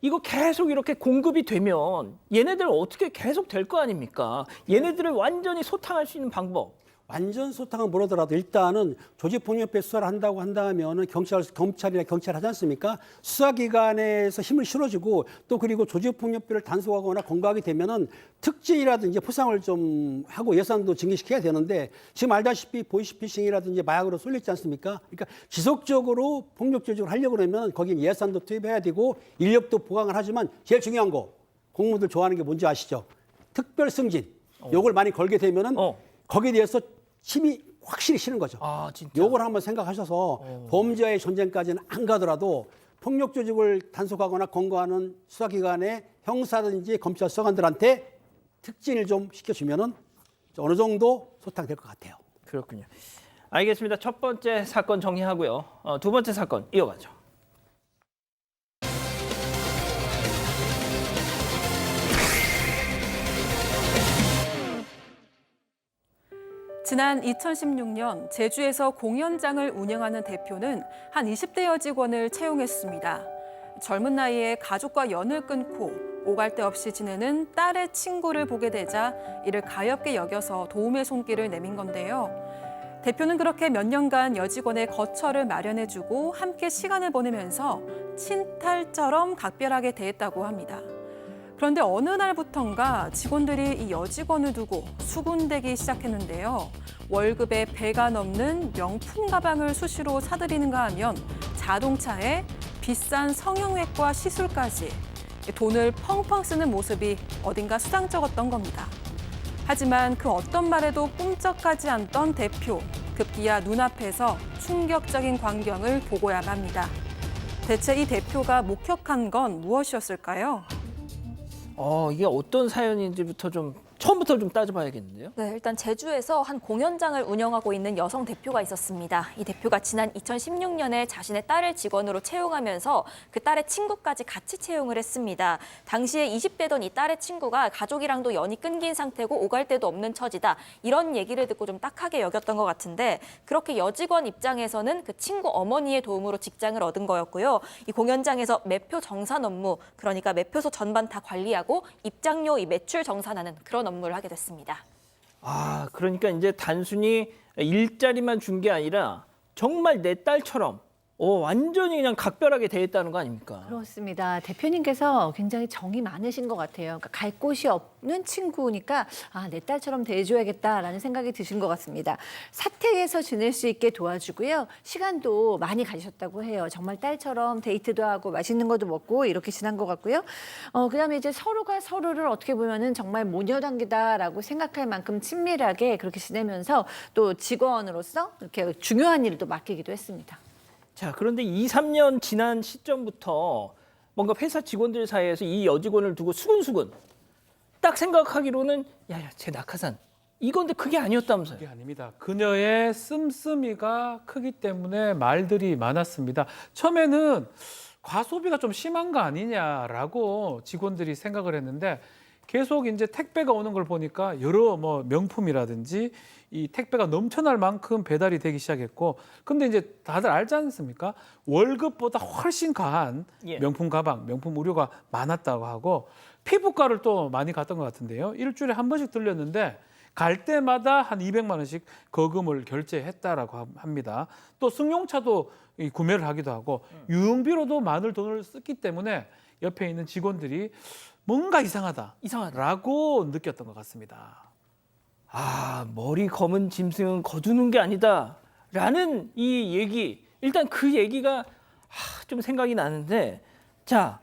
이거 계속 이렇게 공급이 되면 얘네들 어떻게 계속 될 거 아닙니까? 얘네들을 완전히 소탕할 수 있는 방법. 완전 소탕은 모르더라도 일단은 조직폭력배 수사를 한다고 한다면은 검찰이나 경찰 하지 않습니까? 수사기관에서 힘을 실어주고, 또 그리고 조직폭력배를 단속하거나 검거하게 되면은 특진이라든지 포상을 좀 하고 예산도 증기시켜야 되는데, 지금 알다시피 보이스피싱이라든지 마약으로 쏠렸지 않습니까? 그러니까 지속적으로 폭력 조직을 하려고 그러면 거긴 예산도 투입해야 되고 인력도 보강을 하지만 제일 중요한 거, 공무원들 좋아하는 게 뭔지 아시죠? 특별 승진. 요걸 많이 걸게 되면은 거기에 대해서 힘이 확실히 실은 거죠. 아, 진짜. 요걸 한번 생각하셔서 범죄와의 전쟁까지는 안 가더라도 폭력 조직을 단속하거나 검거하는 수사기관의 형사든지 검찰 수사관들한테 특진을 좀 시켜주면은 어느 정도 소탕될 것 같아요. 그렇군요. 알겠습니다. 첫 번째 사건 정리하고요. 두 번째 사건 이어가죠. 지난 2016년 제주에서 공연장을 운영하는 대표는 한 20대여 직원을 채용했습니다. 젊은 나이에 가족과 연을 끊고 오갈 데 없이 지내는 딸의 친구를 보게 되자 이를 가엽게 여겨서 도움의 손길을 내민 건데요. 대표는 그렇게 몇 년간 여직원의 거처를 마련해주고 함께 시간을 보내면서 친딸처럼 각별하게 대했다고 합니다. 그런데 어느 날부턴가 직원들이 이 여직원을 두고 수군대기 시작했는데요. 월급에 배가 넘는 명품 가방을 수시로 사들이는가 하면 자동차에 비싼 성형외과 시술까지 돈을 펑펑 쓰는 모습이 어딘가 수상쩍었던 겁니다. 하지만 그 어떤 말에도 꿈쩍하지 않던 대표, 급기야 눈앞에서 충격적인 광경을 보고야 맙니다. 대체 이 대표가 목격한 건 무엇이었을까요? 이게 어떤 사연인지부터 처음부터 좀 따져봐야겠는데요. 네, 일단 제주에서 한 공연장을 운영하고 있는 여성 대표가 있었습니다. 이 대표가 지난 2016년에 자신의 딸을 직원으로 채용하면서 그 딸의 친구까지 같이 채용을 했습니다. 당시에 20대던 이 딸의 친구가 가족이랑도 연이 끊긴 상태고 오갈 데도 없는 처지다. 이런 얘기를 듣고 좀 딱하게 여겼던 것 같은데 그렇게 여직원 입장에서는 그 친구 어머니의 도움으로 직장을 얻은 거였고요. 이 공연장에서 매표 정산 업무, 그러니까 매표소 전반 다 관리하고 입장료 이 매출 정산하는 그런 업무를 하게 됐습니다. 그러니까 이제 단순히 일자리만 준 게 아니라 정말 내 딸처럼 완전히 그냥 각별하게 대했다는 거 아닙니까? 그렇습니다. 대표님께서 굉장히 정이 많으신 것 같아요. 그러니까 갈 곳이 없는 친구니까 내 딸처럼 대해줘야겠다라는 생각이 드신 것 같습니다. 사택에서 지낼 수 있게 도와주고요. 시간도 많이 가지셨다고 해요. 정말 딸처럼 데이트도 하고 맛있는 것도 먹고 이렇게 지난 것 같고요. 그다음에 이제 서로가 서로를 어떻게 보면은 정말 모녀단계다라고 생각할 만큼 친밀하게 그렇게 지내면서 또 직원으로서 이렇게 중요한 일도 맡기기도 했습니다. 자, 그런데 2, 3년 지난 시점부터 뭔가 회사 직원들 사이에서 이 여직원을 두고 수근수근 딱 생각하기로는 야야, 쟤 낙하산 이건데 그게 아니었다면서요. 그게 아닙니다. 그녀의 씀씀이가 크기 때문에 말들이 많았습니다. 처음에는 과소비가 좀 심한 거 아니냐라고 직원들이 생각을 했는데 계속 이제 택배가 오는 걸 보니까 여러 명품이라든지 이 택배가 넘쳐날 만큼 배달이 되기 시작했고, 근데 이제 다들 알지 않습니까? 월급보다 훨씬 과한 명품 가방, 명품 의료가 많았다고 하고 피부과를 또 많이 갔던 것 같은데요. 일주일에 한 번씩 들렸는데 갈 때마다 한 200만 원씩 거금을 결제했다라고 합니다. 또 승용차도 구매를 하기도 하고 유흥비로도 많은 돈을 썼기 때문에 옆에 있는 직원들이 뭔가 이상하다라고 느꼈던 것 같습니다. 머리 검은 짐승은 거두는 게 아니다라는 이 얘기, 일단 그 얘기가 좀 생각이 나는데, 자,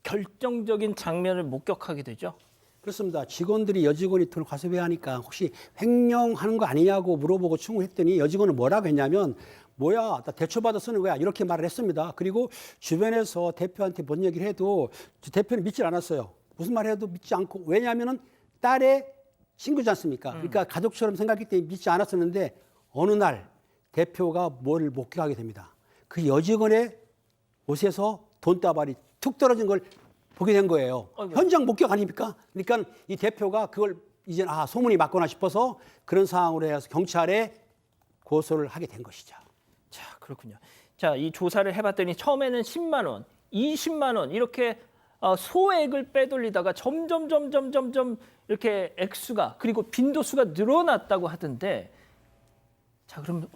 결정적인 장면을 목격하게 되죠. 그렇습니다. 직원들이 여직원이 돈을 과소비하니까 혹시 횡령하는 거 아니냐고 물어보고 충고했더니 여직원은 뭐라고 했냐면 뭐야, 나 대출받아 쓰는 거야, 이렇게 말을 했습니다. 그리고 주변에서 대표한테 뭔 얘기를 해도 대표는 믿질 않았어요. 무슨 말 해도 믿지 않고, 왜냐하면 딸의 친구지 않습니까? 그러니까 가족처럼 생각했기 때문에 믿지 않았었는데 어느 날 대표가 뭘 목격하게 됩니다. 그 여직원의 옷에서 돈다발이 툭 떨어진 걸 보게 된 거예요. 현장 목격 아닙니까? 그러니까 이 대표가 그걸 이제 소문이 맞거나 싶어서 그런 상황으로 해서 경찰에 고소를 하게 된 것이죠. 자, 그렇군요. 자, 이 조사를 해봤더니 처음에는 10만 원, 20만 원 이렇게 소액을 빼돌리다가 점점 이렇게 액수가 그리고 빈도수가 늘어났다고 하던데, 자, 그럼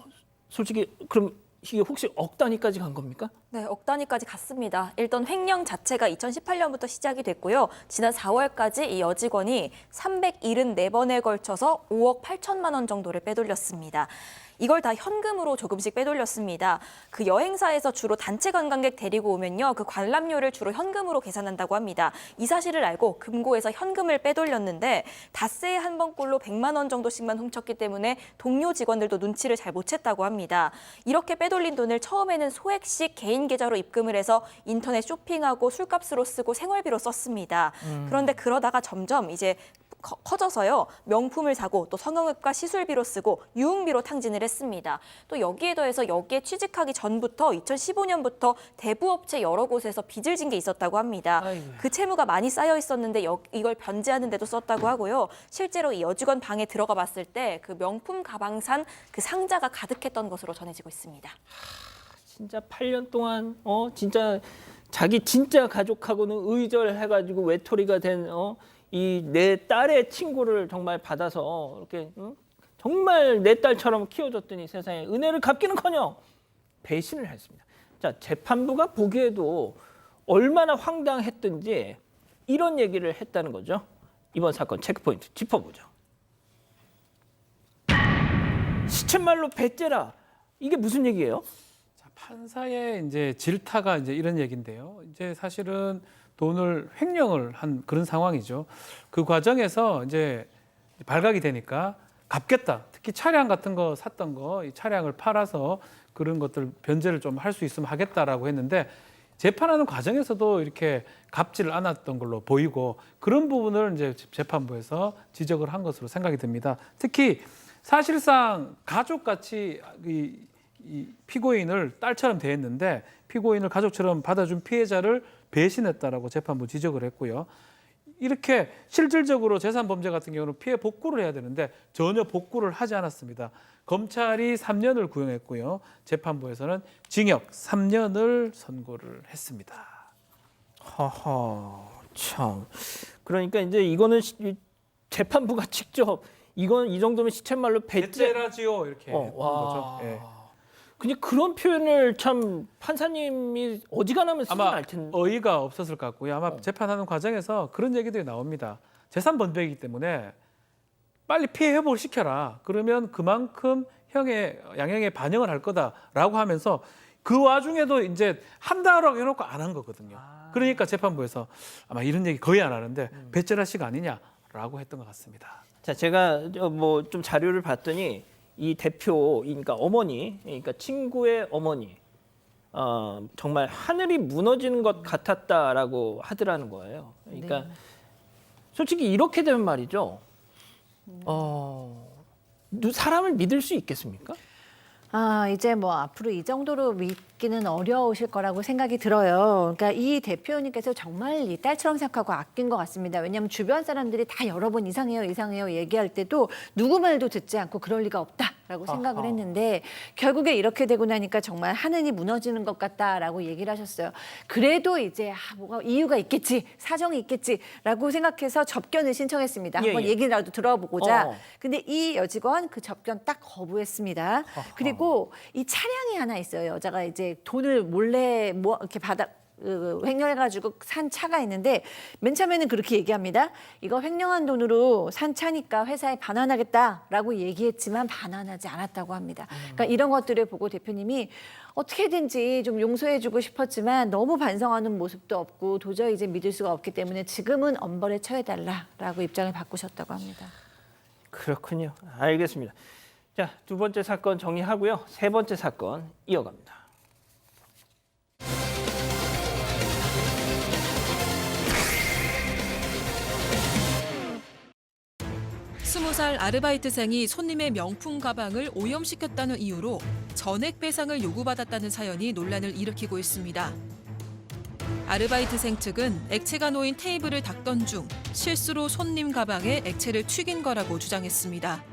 솔직히 그럼 이게 혹시 억 단위까지 간 겁니까? 네, 억 단위까지 갔습니다. 일단 횡령 자체가 2018년부터 시작이 됐고요. 지난 4월까지 이 여직원이 374번에 걸쳐서 5억 8천만 원 정도를 빼돌렸습니다. 이걸 다 현금으로 조금씩 빼돌렸습니다. 그 여행사에서 주로 단체 관광객 데리고 오면요, 그 관람료를 주로 현금으로 계산한다고 합니다. 이 사실을 알고 금고에서 현금을 빼돌렸는데 닷새에 한 번꼴로 100만 원 정도씩만 훔쳤기 때문에 동료 직원들도 눈치를 잘 못 챘다고 합니다. 이렇게 빼돌린 돈을 처음에는 소액씩 개인 계좌로 입금을 해서 인터넷 쇼핑하고 술값으로 쓰고 생활비로 썼습니다. 그런데 그러다가 점점 이제 커져서요, 명품을 사고 또 성형외과 시술비로 쓰고 유흥비로 탕진을 했습니다. 또 여기에 더해서 여기에 취직하기 전부터 2015년부터 대부업체 여러 곳에서 빚을 진 게 있었다고 합니다. 아이고야. 그 채무가 많이 쌓여 있었는데 이걸 변제하는 데도 썼다고 하고요. 실제로 이 여직원 방에 들어가 봤을 때 그 명품 가방 산 그 상자가 가득했던 것으로 전해지고 있습니다. 진짜 8년 동안 진짜 자기 진짜 가족하고는 의절해가지고 외톨이가 된 이 내 딸의 친구를 정말 받아서 이렇게 정말 내 딸처럼 키워줬더니 세상에 은혜를 갚기는커녕 배신을 했습니다. 자, 재판부가 보기에도 얼마나 황당했든지 이런 얘기를 했다는 거죠. 이번 사건 체크포인트 짚어보죠. 시쳇말로 배째라. 이게 무슨 얘기예요? 자, 판사의 이제 질타가 이제 이런 얘기인데요. 이제 사실은 돈을 횡령을 한 그런 상황이죠. 그 과정에서 이제 발각이 되니까 갚겠다. 특히 차량 같은 거 샀던 거, 이 차량을 팔아서 그런 것들 변제를 좀 할 수 있으면 하겠다라고 했는데 재판하는 과정에서도 이렇게 갚지를 않았던 걸로 보이고 그런 부분을 이제 재판부에서 지적을 한 것으로 생각이 듭니다. 특히 사실상 가족같이 이 피고인을 딸처럼 대했는데 피고인을 가족처럼 받아준 피해자를 배신했다라고 재판부 지적을 했고요. 이렇게 실질적으로 재산 범죄 같은 경우는 피해 복구를 해야 되는데 전혀 복구를 하지 않았습니다. 검찰이 3년을 구형했고요. 재판부에서는 징역 3년을 선고를 했습니다. 하하, 참. 그러니까 이제 이거는 재판부가 직접 이건 이 정도면 시쳇말로 배째. 배째라지요 이렇게 했던 거죠. 예. 근데 그런 표현을 참 판사님이 어지간하면 쓰진 아마 않을 텐데. 어이가 없었을 것 같고요. 아마 재판하는 과정에서 그런 얘기들이 나옵니다. 재산 번배이기 때문에 빨리 피해 회복을 시켜라. 그러면 그만큼 양형에 반영을 할 거다라고 하면서 그 와중에도 이제 한다라고 해놓고 안 한 거거든요. 그러니까 재판부에서 아마 이런 얘기 거의 안 하는데 배째라 씨가 아니냐라고 했던 것 같습니다. 자, 제가 뭐 좀 자료를 봤더니 이 대표, 그러니까 어머니, 그러니까 친구의 어머니, 정말 하늘이 무너지는 것 같았다라고 하더라는 거예요. 그러니까 솔직히 이렇게 되면 말이죠. 사람을 믿을 수 있겠습니까? 이제 뭐 앞으로 이 정도로 믿기는 어려우실 거라고 생각이 들어요. 그러니까 이 대표님께서 정말 이 딸처럼 생각하고 아낀 것 같습니다. 왜냐하면 주변 사람들이 다 여러 번 이상해요 얘기할 때도 누구 말도 듣지 않고 그럴 리가 없다라고 생각을 했는데 결국에 이렇게 되고 나니까 정말 하늘이 무너지는 것 같다라고 얘기를 하셨어요. 그래도 이제 뭐가 이유가 있겠지, 사정이 있겠지라고 생각해서 접견을 신청했습니다. 한번 얘기라도 들어보고자. 근데 이 여직원 그 접견 딱 거부했습니다. 그리고 이 차량이 하나 있어요. 여자가 이제 돈을 몰래 이렇게 횡령해가지고 산 차가 있는데 맨 처음에는 그렇게 얘기합니다. 이거 횡령한 돈으로 산 차니까 회사에 반환하겠다라고 얘기했지만 반환하지 않았다고 합니다. 그러니까 이런 것들을 보고 대표님이 어떻게든지 좀 용서해주고 싶었지만 너무 반성하는 모습도 없고 도저히 이제 믿을 수가 없기 때문에 지금은 엄벌에 처해달라라고 입장을 바꾸셨다고 합니다. 그렇군요. 알겠습니다. 자, 두 번째 사건 정리하고요. 세 번째 사건 이어갑니다. 20살 아르바이트생이 손님의 명품 가방을 오염시켰다는 이유로 전액 배상을 요구받았다는 사연이 논란을 일으키고 있습니다. 아르바이트생 측은 액체가 놓인 테이블을 닦던 중 실수로 손님 가방에 액체를 튀긴 거라고 주장했습니다.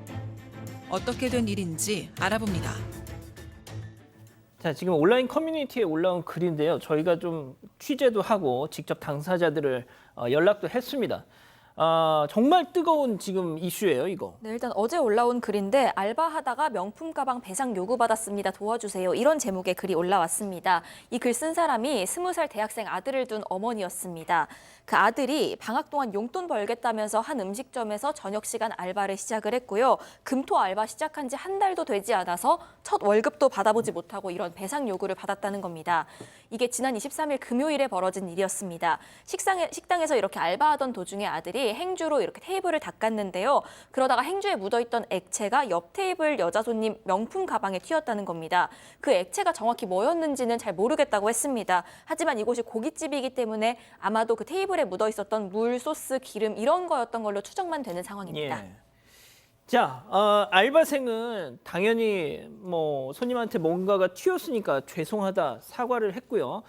어떻게 된 일인지 알아봅니다. 자, 지금 온라인 커뮤니티에 올라온 글인데요. 저희가 좀 취재도 하고 직접 당사자들을 연락도 했습니다. 정말 뜨거운 지금 이슈예요, 이거. 네, 일단 어제 올라온 글인데 알바하다가 명품 가방 배상 요구받았습니다. 도와주세요. 이런 제목의 글이 올라왔습니다. 이 글 쓴 사람이 20살 대학생 아들을 둔 어머니였습니다. 그 아들이 방학 동안 용돈 벌겠다면서 한 음식점에서 저녁 시간 알바를 시작을 했고요. 금토 알바 시작한 지 한 달도 되지 않아서 첫 월급도 받아보지 못하고 이런 배상 요구를 받았다는 겁니다. 이게 지난 23일 금요일에 벌어진 일이었습니다. 식당에서 이렇게 알바하던 도중에 아들이 행주로 이렇게 테이블을 닦았는데요. 그러다가 행주에 묻어있던 액체가 옆 테이블 여자 손님 명품 가방에 튀었다는 겁니다. 그 액체가 정확히 뭐였는지는 잘 모르겠다고 했습니다. 하지만 이곳이 고깃집이기 때문에 아마도 그 테이블에 묻어있었던 물, 소스, 기름 이런 거였던 걸로 추정만 되는 상황입니다. 예. 자, 알바생은 당연히 뭐 손님한테 뭔가가 튀었으니까 죄송하다 사과를 했고요.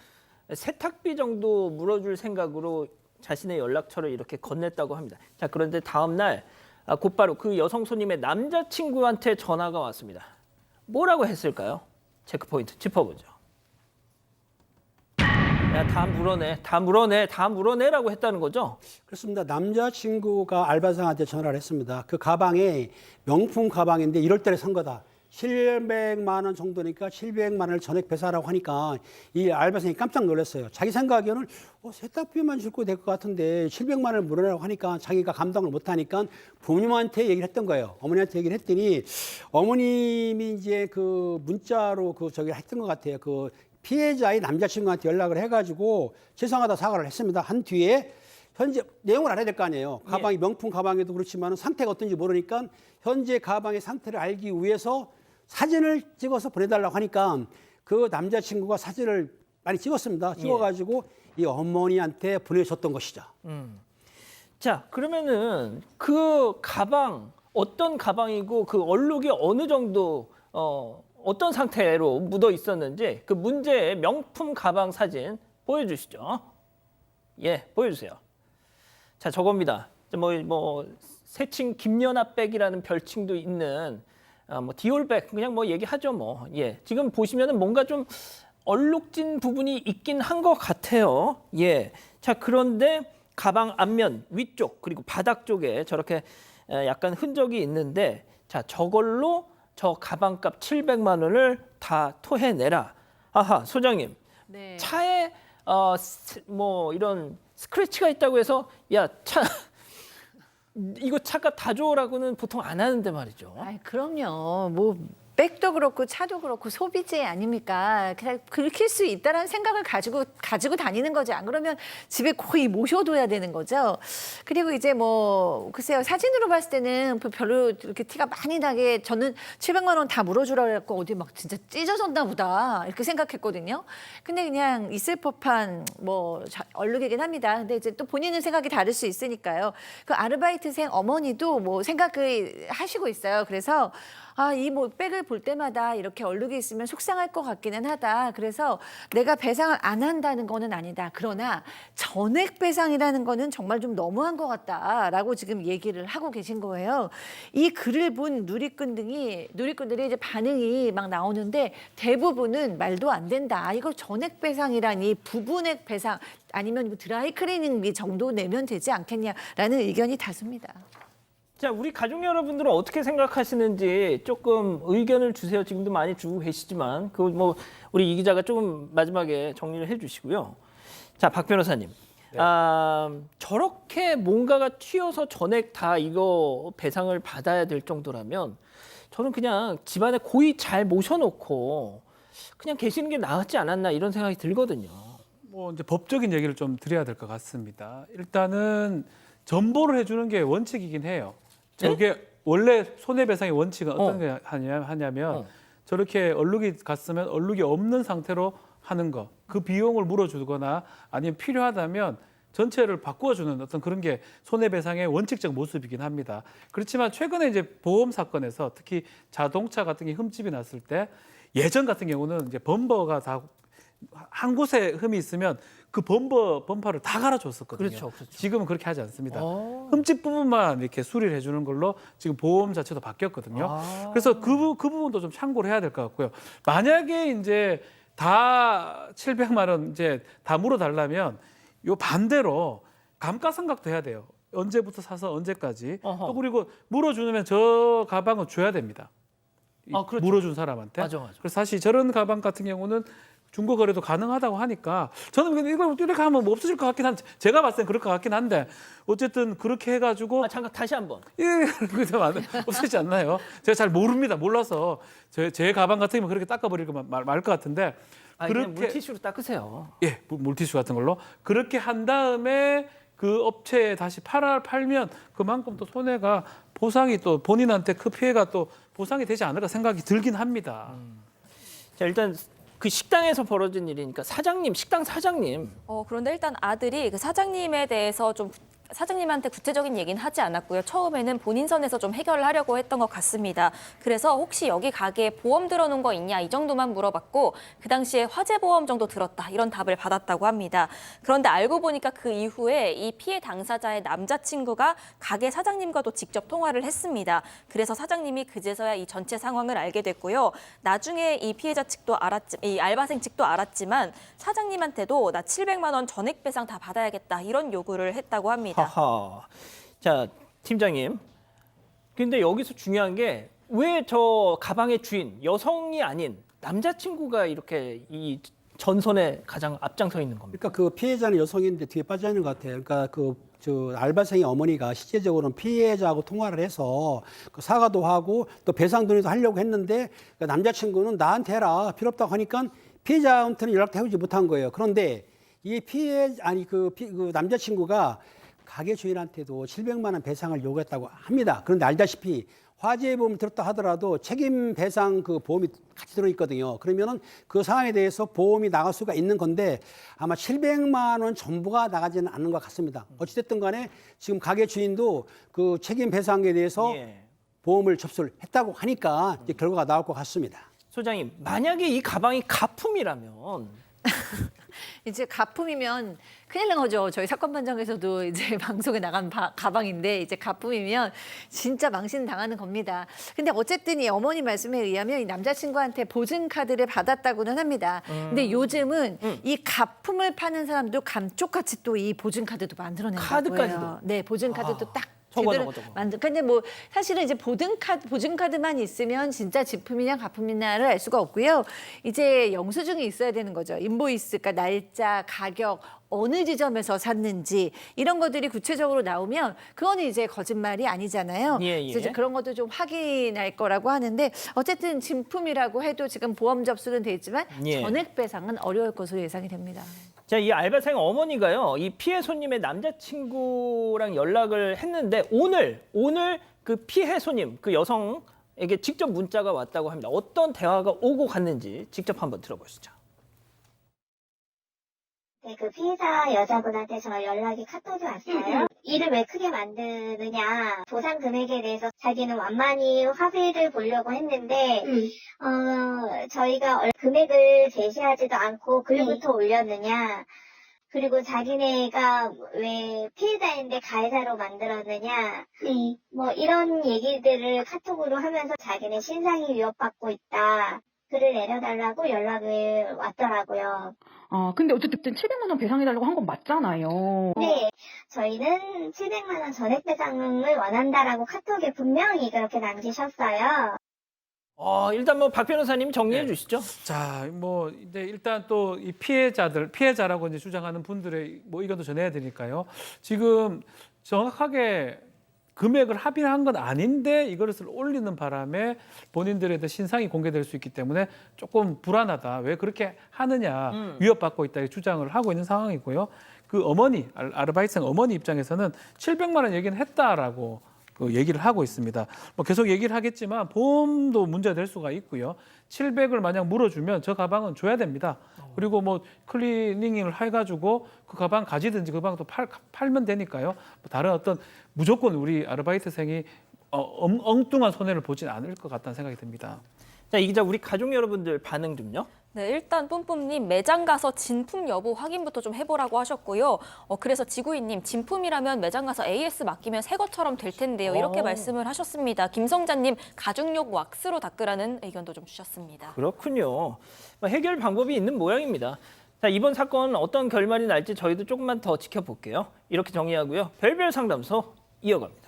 세탁비 정도 물어줄 생각으로 자신의 연락처를 이렇게 건넸다고 합니다. 자, 그런데 다음 날 곧바로 그 여성 손님의 남자친구한테 전화가 왔습니다. 뭐라고 했을까요? 체크포인트 짚어보죠. 야, 다 물어내라고 했다는 거죠? 그렇습니다. 남자친구가 알바생한테 전화를 했습니다. 그 가방에 명품 가방인데 1월 달에 산 거다. 700만 원 정도니까 700만 원을 전액 배상하라고 하니까 이 알바생이 깜짝 놀랐어요. 자기 생각에는 세탁비만 줄고 될 것 같은데 700만 원을 물어내라고 하니까 자기가 감당을 못하니까 부모님한테 얘기를 했던 거예요. 어머니한테 얘기를 했더니 어머님이 이제 그 문자로 저기 했던 것 같아요. 그 피해자의 남자친구한테 연락을 해가지고 죄송하다 사과를 했습니다. 한 뒤에 현재 내용을 알아야 될 거 아니에요. 가방이 명품 가방에도 그렇지만 상태가 어떤지 모르니까 현재 가방의 상태를 알기 위해서 사진을 찍어서 보내달라고 하니까 그 남자친구가 사진을 많이 찍었습니다. 찍어가지고 이 어머니한테 보내줬던 것이죠. 자, 그러면은 그 가방 어떤 가방이고 그 얼룩이 어느 정도 어떤 상태로 묻어 있었는지 그 문제의 명품 가방 사진 보여주시죠. 예, 보여주세요. 자, 저겁니다. 뭐 새칭 김연아백이라는 별칭도 있는 뭐 디올백 그냥 뭐 얘기하죠 뭐. 예, 지금 보시면은 뭔가 좀 얼룩진 부분이 있긴 한 것 같아요. 예, 자 그런데 가방 앞면 위쪽 그리고 바닥 쪽에 저렇게 약간 흔적이 있는데 자 저걸로 저 가방값 700만 원을 다 토해내라. 아하, 소장님. 네. 차에 뭐 이런 스크래치가 있다고 해서 야, 차 이거 차값 다 줘라고는 보통 안 하는데 말이죠. 아이, 그럼요. 뭐 백도 그렇고 차도 그렇고 소비재 아닙니까? 그냥 긁힐 수 있다라는 생각을 가지고 다니는 거죠. 안 그러면 집에 거의 모셔둬야 되는 거죠. 그리고 이제 뭐 글쎄요, 사진으로 봤을 때는 별로 이렇게 티가 많이 나게 저는 700만 원 다 물어주라고 해갖고 어디 막 진짜 찢어졌나 보다 이렇게 생각했거든요. 근데 그냥 있을 법한 뭐 얼룩이긴 합니다. 근데 이제 또 본인은 생각이 다를 수 있으니까요. 그 아르바이트생 어머니도 뭐 생각을 하시고 있어요. 그래서 이 뭐 백을 볼 때마다 이렇게 얼룩이 있으면 속상할 것 같기는 하다. 그래서 내가 배상을 안 한다는 거는 아니다. 그러나 전액 배상이라는 거는 정말 좀 너무한 것 같다라고 지금 얘기를 하고 계신 거예요. 이 글을 본 누리꾼들이 이제 반응이 막 나오는데 대부분은 말도 안 된다. 이걸 전액 배상이라니 부분액 배상 아니면 드라이 클리닝비 정도 내면 되지 않겠냐라는 의견이 다수입니다. 자, 우리 가족 여러분들은 어떻게 생각하시는지 조금 의견을 주세요. 지금도 많이 주고 계시지만 그 뭐 우리 이 기자가 조금 마지막에 정리를 해주시고요. 자, 박 변호사님, 저렇게 뭔가가 튀어서 전액 다 이거 배상을 받아야 될 정도라면 저는 그냥 집안에 고이 잘 모셔놓고 그냥 계시는 게 나았지 않았나 이런 생각이 들거든요. 뭐 이제 법적인 얘기를 좀 드려야 될 것 같습니다. 일단은 전보를 해주는 게 원칙이긴 해요. 저게 원래 손해배상의 원칙은 어떤 게 하냐면 저렇게 얼룩이 갔으면 얼룩이 없는 상태로 하는 거. 그 비용을 물어주거나 아니면 필요하다면 전체를 바꿔주는 어떤 그런 게 손해배상의 원칙적 모습이긴 합니다. 그렇지만 최근에 이제 보험 사건에서 특히 자동차 같은 게 흠집이 났을 때 예전 같은 경우는 이제 범퍼가 다 한 곳에 흠이 있으면 그 범퍼를 다 갈아줬었거든요. 그렇죠. 지금은 그렇게 하지 않습니다. 흠집 부분만 이렇게 수리를 해주는 걸로 지금 보험 자체도 바뀌었거든요. 그래서 그 부분도 좀 참고를 해야 될 것 같고요. 만약에 이제 다 700만 원 이제 다 물어달라면 요 반대로 감가상각도 해야 돼요. 언제부터 사서 언제까지. 또 그리고 물어주면 저 가방은 줘야 됩니다. 그렇죠. 물어준 사람한테. 맞아. 그래서 사실 저런 가방 같은 경우는 중고 거래도 가능하다고 하니까 저는 이거 이렇게 하면 뭐 없어질 것 같긴 한데 제가 봤을 땐 그럴 것 같긴 한데 어쨌든 그렇게 해가지고 잠깐 다시 한번. 그래서 없어지지 않나요? 제가 잘 모릅니다. 몰라서 제 가방 같은 경우는 그렇게 닦아버릴 거 말 것 같은데 그냥 물티슈로 닦으세요. 예, 물티슈 같은 걸로 그렇게 한 다음에 그 업체에 다시 팔면 그만큼 또 손해가 보상이 또 본인한테 그 피해가 또 보상이 되지 않을까 생각이 들긴 합니다. 자, 일단 그 식당에서 벌어진 일이니까 식당 사장님. 그런데 일단 아들이 그 사장님에 대해서 좀 사장님한테 구체적인 얘기는 하지 않았고요. 처음에는 본인 선에서 좀 해결을 하려고 했던 것 같습니다. 그래서 혹시 여기 가게에 보험 들어놓은 거 있냐 이 정도만 물어봤고 그 당시에 화재 보험 정도 들었다 이런 답을 받았다고 합니다. 그런데 알고 보니까 그 이후에 이 피해 당사자의 남자친구가 가게 사장님과도 직접 통화를 했습니다. 그래서 사장님이 그제서야 이 전체 상황을 알게 됐고요. 나중에 이 피해자 측도 이 알바생 측도 알았지만 사장님한테도 나 700만 원 전액 배상 다 받아야겠다 이런 요구를 했다고 합니다. 하하. 자, 팀장님. 근데 여기서 중요한 게 왜 저 가방의 주인, 여성이 아닌 남자친구가 이렇게 이 전선에 가장 앞장서 있는 겁니까? 그러니까 그 피해자는 여성인데 뒤에 빠져 있는 것 같아요. 그러니까 저 알바생의 어머니가 실제적으로는 피해자하고 통화를 해서 그 사과도 하고 또 배상 돈도 하려고 했는데 그 남자친구는 나한테 해라 필요 없다고 하니까 피해자한테는 연락도 해오지 못한 거예요. 그런데 이 그 남자친구가 가게 주인한테도 700만 원 배상을 요구했다고 합니다. 그런데 알다시피 화재 보험을 들었다 하더라도 책임 배상 그 보험이 같이 들어있거든요. 그러면은 그 상황에 대해서 보험이 나갈 수가 있는 건데 아마 700만 원 전부가 나가지는 않는 것 같습니다. 어찌됐든 간에 지금 가게 주인도 그 책임 배상에 대해서 보험을 접수를 했다고 하니까 이제 결과가 나올 것 같습니다. 소장님, 만약에 이 가방이 가품이라면 이제 가품이면 큰일 난 거죠. 저희 사건 반장에서도 이제 방송에 나간 가방인데 이제 가품이면 진짜 망신 당하는 겁니다. 근데 어쨌든 이 어머니 말씀에 의하면 이 남자친구한테 보증카드를 받았다고는 합니다. 근데 요즘은 이 가품을 파는 사람도 감쪽같이 또 이 보증카드도 만들어낸다고 카드까지도? 해요. 네, 보증카드도 딱 저거. 근데 뭐 사실은 이제 보증카드만 있으면 진짜 지품이냐 가품이냐를 알 수가 없고요. 이제 영수증이 있어야 되는 거죠. 인보이스, 그러니까 날짜, 가격, 어느 지점에서 샀는지 이런 것들이 구체적으로 나오면 그거는 이제 거짓말이 아니잖아요. 그래서 이제 그런 것도 좀 확인할 거라고 하는데 어쨌든 진품이라고 해도 지금 보험 접수는 돼 있지만 전액 배상은 어려울 것으로 예상이 됩니다. 자, 이 알바생 어머니가요, 이 피해 손님의 남자친구랑 연락을 했는데 오늘 그 피해 손님, 그 여성에게 직접 문자가 왔다고 합니다. 어떤 대화가 오고 갔는지 직접 한번 들어보시죠. 네, 그 피해자 여자분한테 저 연락이 카톡이 왔어요. 일을 왜 크게 만드느냐, 보상 금액에 대해서 자기는 완만히 합의를 보려고 했는데 저희가 금액을 제시하지도 않고 글부터 올렸느냐, 그리고 자기네가 왜 피해자인데 가해자로 만들었느냐, 뭐 이런 얘기들을 카톡으로 하면서 자기네 신상이 위협받고 있다, 글을 내려달라고 연락이 왔더라고요. 근데 어쨌든 700만 원 배상해달라고 한 건 맞잖아요. 네, 저희는 700만 원 전액 배상을 원한다라고 카톡에 분명히 그렇게 남기셨어요. 일단 뭐 박 변호사님 정리해 주시죠. 자, 뭐 이제 일단 또 이 피해자라고 이제 주장하는 분들의 뭐 의견도 전해야 되니까요. 지금 정확하게 금액을 합의를 한 건 아닌데 이것을 올리는 바람에 본인들의 신상이 공개될 수 있기 때문에 조금 불안하다. 왜 그렇게 하느냐, 위협받고 있다 이 주장을 하고 있는 상황이고요. 그 어머니, 아르바이트생 어머니 입장에서는 700만 원 얘기는 했다라고 그 얘기를 하고 있습니다. 뭐 계속 얘기를 하겠지만 보험도 문제가 될 수가 있고요. 700을 만약 물어주면 저 가방은 줘야 됩니다. 그리고 뭐 클리닝을 해가지고 그 가방 가지든지 그 가방 또 팔면 되니까요. 뭐 다른 어떤 무조건 우리 아르바이트생이 엉뚱한 손해를 보진 않을 것 같다는 생각이 듭니다. 자, 이 기자 우리 가족 여러분들 반응 좀요. 네, 일단 뿜뿜님 매장 가서 진품 여부 확인부터 좀 해보라고 하셨고요. 그래서 지구인님 진품이라면 매장 가서 AS 맡기면 새 것처럼 될 텐데요. 이렇게 말씀을 하셨습니다. 김성자님 가죽용 왁스로 닦으라는 의견도 좀 주셨습니다. 그렇군요. 해결 방법이 있는 모양입니다. 자, 이번 사건 어떤 결말이 날지 저희도 조금만 더 지켜볼게요. 이렇게 정리하고요. 별별 상담소 이어갑니다.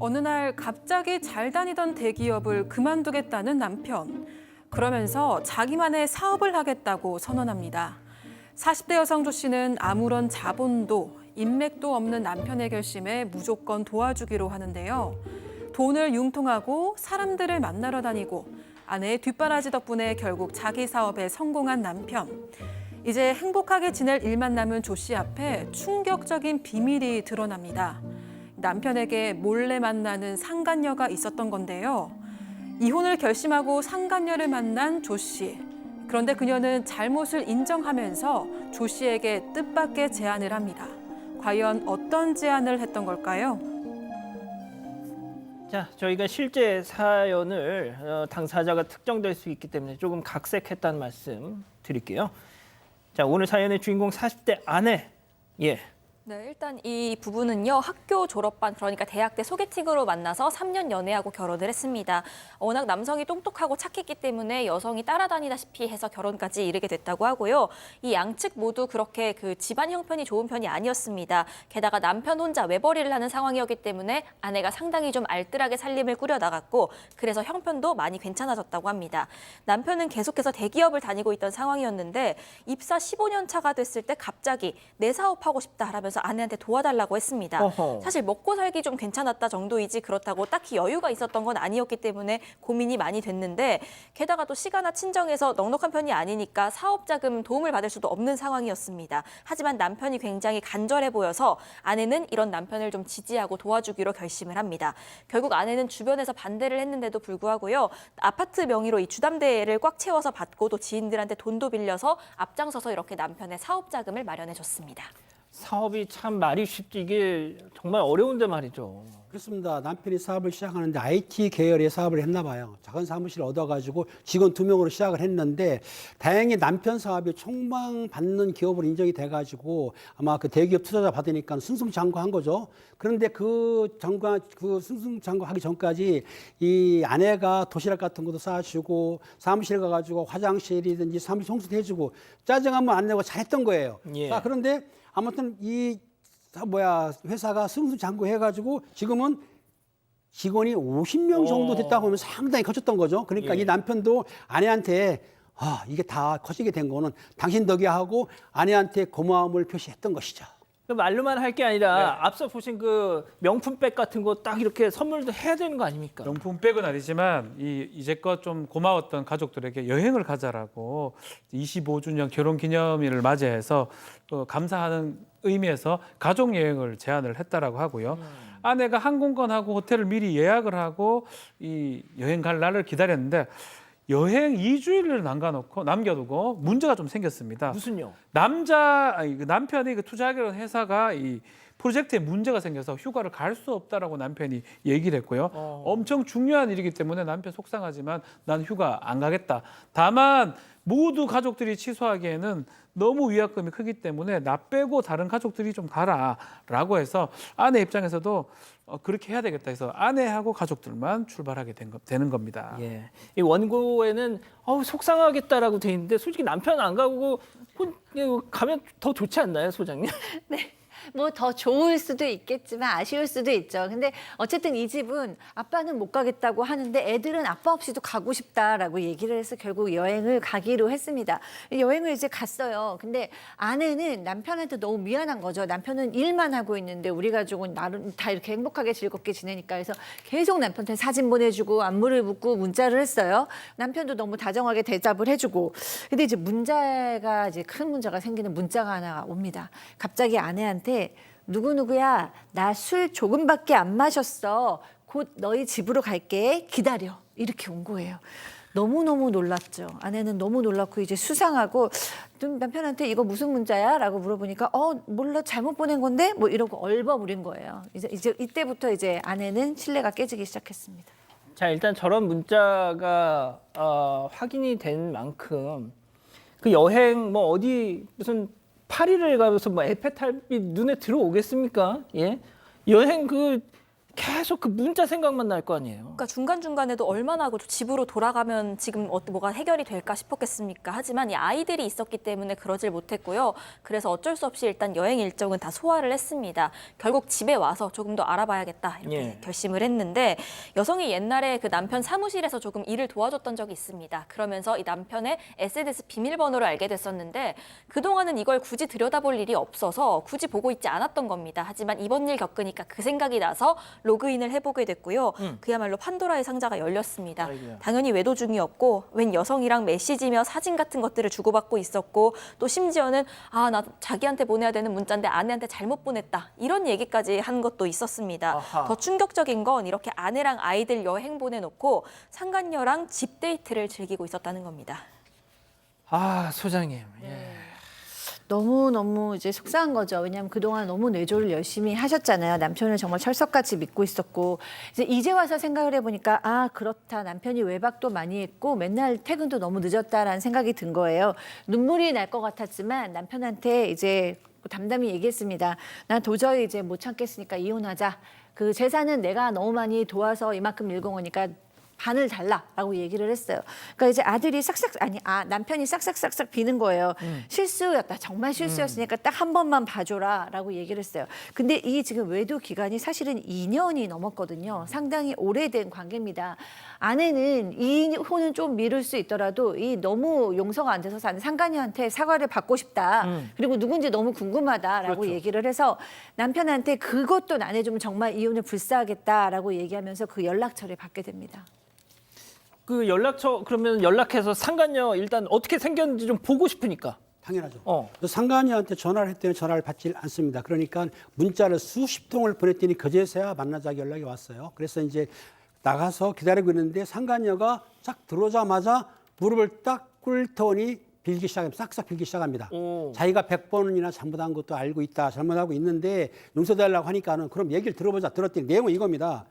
어느 날 갑자기 잘 다니던 대기업을 그만두겠다는 남편. 그러면서 자기만의 사업을 하겠다고 선언합니다. 40대 여성 조 씨는 아무런 자본도 인맥도 없는 남편의 결심에 무조건 도와주기로 하는데요. 돈을 융통하고 사람들을 만나러 다니고 아내의 뒷바라지 덕분에 결국 자기 사업에 성공한 남편. 이제 행복하게 지낼 일만 남은 조 씨 앞에 충격적인 비밀이 드러납니다. 남편에게 몰래 만나는 상간녀가 있었던 건데요. 이혼을 결심하고 상간녀를 만난 조 씨. 그런데 그녀는 잘못을 인정하면서 조 씨에게 뜻밖의 제안을 합니다. 과연 어떤 제안을 했던 걸까요? 자, 저희가 실제 사연을 당사자가 특정될 수 있기 때문에 조금 각색했다는 말씀 드릴게요. 자, 오늘 사연의 주인공 40대 아내. 네, 일단 이 부부는요, 학교 졸업반, 그러니까 대학 때 소개팅으로 만나서 3년 연애하고 결혼을 했습니다. 워낙 남성이 똑똑하고 착했기 때문에 여성이 따라다니다시피 해서 결혼까지 이르게 됐다고 하고요. 이 양측 모두 그렇게 그 집안 형편이 좋은 편이 아니었습니다. 게다가 남편 혼자 외벌이를 하는 상황이었기 때문에 아내가 상당히 좀 알뜰하게 살림을 꾸려나갔고, 그래서 형편도 많이 괜찮아졌다고 합니다. 남편은 계속해서 대기업을 다니고 있던 상황이었는데 입사 15년 차가 됐을 때 갑자기 내 사업하고 싶다 라면서 아내한테 도와달라고 했습니다. 어허. 사실 먹고 살기 좀 괜찮았다 정도이지 그렇다고 딱히 여유가 있었던 건 아니었기 때문에 고민이 많이 됐는데, 게다가 또 시가나 친정에서 넉넉한 편이 아니니까 사업 자금 도움을 받을 수도 없는 상황이었습니다. 하지만 남편이 굉장히 간절해 보여서 아내는 이런 남편을 좀 지지하고 도와주기로 결심을 합니다. 결국 아내는 주변에서 반대를 했는데도 불구하고요, 아파트 명의로 이 주담대를 꽉 채워서 받고 또 지인들한테 돈도 빌려서 앞장서서 이렇게 남편의 사업 자금을 마련해 줬습니다. 사업이 참 말이 쉽지 이게 정말 어려운데 말이죠. 그렇습니다. 남편이 사업을 시작하는데 IT 계열의 사업을 했나 봐요. 작은 사무실을 얻어가지고 직원 2명으로 시작을 했는데 다행히 남편 사업이 총망받는 기업으로 인정이 돼가지고 아마 그 대기업 투자자 받으니까 승승장구한 거죠. 그런데 그 승승장구하기 전까지 이 아내가 도시락 같은 것도 싸주고 사무실 가가지고 화장실이든지 사무실 청소도 해주고 짜증 한번 안 내고 잘했던 거예요. 예. 자, 그런데 아무튼 회사가 승승장구해가지고 지금은 직원이 50명 정도 됐다고 하면 상당히 커졌던 거죠. 그러니까 예. 이 남편도 아내한테 이게 다 커지게 된 거는 당신 덕에 하고 아내한테 고마움을 표시했던 것이죠. 그 말로만 할 게 아니라 앞서 보신 그 명품백 같은 거 딱 이렇게 선물도 해야 되는 거 아닙니까? 명품백은 아니지만 이제껏 좀 고마웠던 가족들에게 여행을 가자라고 25주년 결혼기념일을 맞이해서 감사하는 의미에서 가족 여행을 제안을 했다라고 하고요. 아내가 항공권하고 호텔을 미리 예약을 하고 이 여행 갈 날을 기다렸는데 여행 2주일을 남겨두고 문제가 좀 생겼습니다. 무슨요? 남편이 그 투자하기로 한 회사가 이 프로젝트에 문제가 생겨서 휴가를 갈 수 없다라고 남편이 얘기를 했고요. 엄청 중요한 일이기 때문에 남편 속상하지만 난 휴가 안 가겠다. 다만 모두 가족들이 취소하기에는 너무 위약금이 크기 때문에 나 빼고 다른 가족들이 좀 가라라고 해서 아내 입장에서도 그렇게 해야 되겠다 해서 아내하고 가족들만 출발하게 되는 겁니다. 예. 이 원고에는 속상하겠다라고 돼 있는데 솔직히 남편 안 가고 가면 더 좋지 않나요, 소장님? 네. 뭐 더 좋을 수도 있겠지만 아쉬울 수도 있죠. 근데 어쨌든 이 집은 아빠는 못 가겠다고 하는데 애들은 아빠 없이도 가고 싶다라고 얘기를 해서 결국 여행을 가기로 했습니다. 여행을 이제 갔어요. 근데 아내는 남편한테 너무 미안한 거죠. 남편은 일만 하고 있는데 우리 가족은 나름 다 이렇게 행복하게 즐겁게 지내니까 해서 계속 남편한테 사진 보내주고 안부를 묻고 문자를 했어요. 남편도 너무 다정하게 대답을 해주고. 근데 이제 큰 문제가 생기는 문자가 하나 옵니다. 갑자기 아내한테 누구누구야, 나 술 조금밖에 안 마셨어. 곧 너희 집으로 갈게. 기다려. 이렇게 온 거예요. 너무너무 놀랐죠. 아내는 너무 놀랐고 이제 수상하고 남편한테 이거 무슨 문자야? 라고 물어보니까 몰라, 잘못 보낸 건데? 뭐 이러고 얼버무린 거예요. 이제 이때부터 이제 아내는 신뢰가 깨지기 시작했습니다. 자, 일단 저런 문자가 확인이 된 만큼 그 여행 뭐 어디 무슨 파리를 가면서 뭐 에펠탑이 눈에 들어오겠습니까? 예? 여행 계속 그 문자 생각만 날 거 아니에요. 그러니까 중간중간에도 얼마나 하고 집으로 돌아가면 지금 뭐가 해결이 될까 싶었겠습니까? 하지만 이 아이들이 있었기 때문에 그러질 못했고요. 그래서 어쩔 수 없이 일단 여행 일정은 다 소화를 했습니다. 결국 집에 와서 조금 더 알아봐야겠다 이렇게 결심을 했는데, 여성이 옛날에 그 남편 사무실에서 조금 일을 도와줬던 적이 있습니다. 그러면서 이 남편의 SNS 비밀번호를 알게 됐었는데 그동안은 이걸 굳이 들여다볼 일이 없어서 굳이 보고 있지 않았던 겁니다. 하지만 이번 일 겪으니까 그 생각이 나서 로그인을 해보게 됐고요. 그야말로 판도라의 상자가 열렸습니다. 아이고야. 당연히 외도 중이었고 웬 여성이랑 메시지며 사진 같은 것들을 주고받고 있었고, 또 심지어는 나 자기한테 보내야 되는 문자인데 아내한테 잘못 보냈다 이런 얘기까지 한 것도 있었습니다. 아하. 더 충격적인 건 이렇게 아내랑 아이들 여행 보내놓고 상간녀랑 집 데이트를 즐기고 있었다는 겁니다. 소장님. 예. 너무너무 이제 속상한 거죠. 왜냐하면 그동안 너무 내조를 열심히 하셨잖아요. 남편을 정말 철석같이 믿고 있었고, 이제 와서 생각을 해보니까 그렇다. 남편이 외박도 많이 했고 맨날 퇴근도 너무 늦었다라는 생각이 든 거예요. 눈물이 날 것 같았지만 남편한테 이제 담담히 얘기했습니다. 난 도저히 이제 못 참겠으니까 이혼하자. 그 재산은 내가 너무 많이 도와서 이만큼 일공 거니까 반을 달라라고 얘기를 했어요. 그러니까 이제 남편이 싹싹싹싹 비는 거예요. 실수였다. 정말 실수였으니까 딱 한 번만 봐줘라라고 얘기를 했어요. 근데 이 지금 외도 기간이 사실은 2년이 넘었거든요. 상당히 오래된 관계입니다. 아내는 이혼은 좀 미룰 수 있더라도 이 너무 용서가 안 돼서 사는 상간녀한테 사과를 받고 싶다. 그리고 누군지 너무 궁금하다라고 그렇죠. 얘기를 해서 남편한테 그것도 안 해주면 정말 이혼을 불사하겠다라고 얘기하면서 그 연락처를 받게 됩니다. 그 연락처 그러면 연락해서 상간녀 일단 어떻게 생겼는지 좀 보고 싶으니까. 당연하죠. 상간녀한테 전화를 했더니 전화를 받질 않습니다. 그러니까 문자를 수십 통을 보냈더니 그제서야 만나자고 연락이 왔어요. 그래서 이제 나가서 기다리고 있는데 상간녀가 쫙 들어오자마자 무릎을 딱 꿇더니 빌기 시작합니다. 싹싹 빌기 시작합니다. 자기가 100번이나 잘못한 것도 알고 있다. 잘못하고 있는데 용서달라고 하니까는 그럼 얘기를 들어보자. 들었더니 내용은 이겁니다.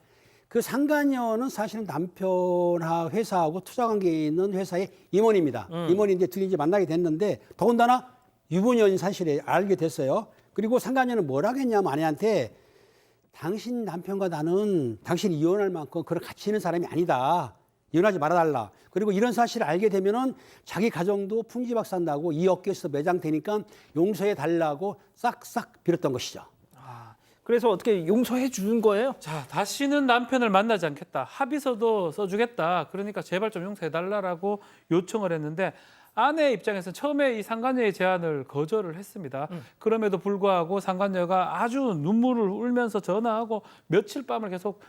그 상간녀는 사실은 남편하고 회사하고 투자관계에 있는 회사의 임원입니다. 임원인데 둘이 이제 만나게 됐는데 더군다나 유부녀인 사실에 알게 됐어요. 그리고 상간녀는 뭐라고 했냐면 아내한테 당신 남편과 나는 당신이 이혼할 만큼 그런 가치 있는 사람이 아니다. 이혼하지 말아달라. 그리고 이런 사실을 알게 되면은 자기 가정도 풍지박산나고 이 업계에서 매장되니까 용서해 달라고 싹싹 빌었던 것이죠. 그래서 어떻게 용서해 준 거예요? 자, 다시는 남편을 만나지 않겠다. 합의서도 써주겠다. 그러니까 제발 좀 용서해달라고 요청을 했는데 아내 입장에서는 처음에 이 상간녀의 제안을 거절을 했습니다. 그럼에도 불구하고 상간녀가 아주 눈물을 울면서 전화하고 며칠 밤을 계속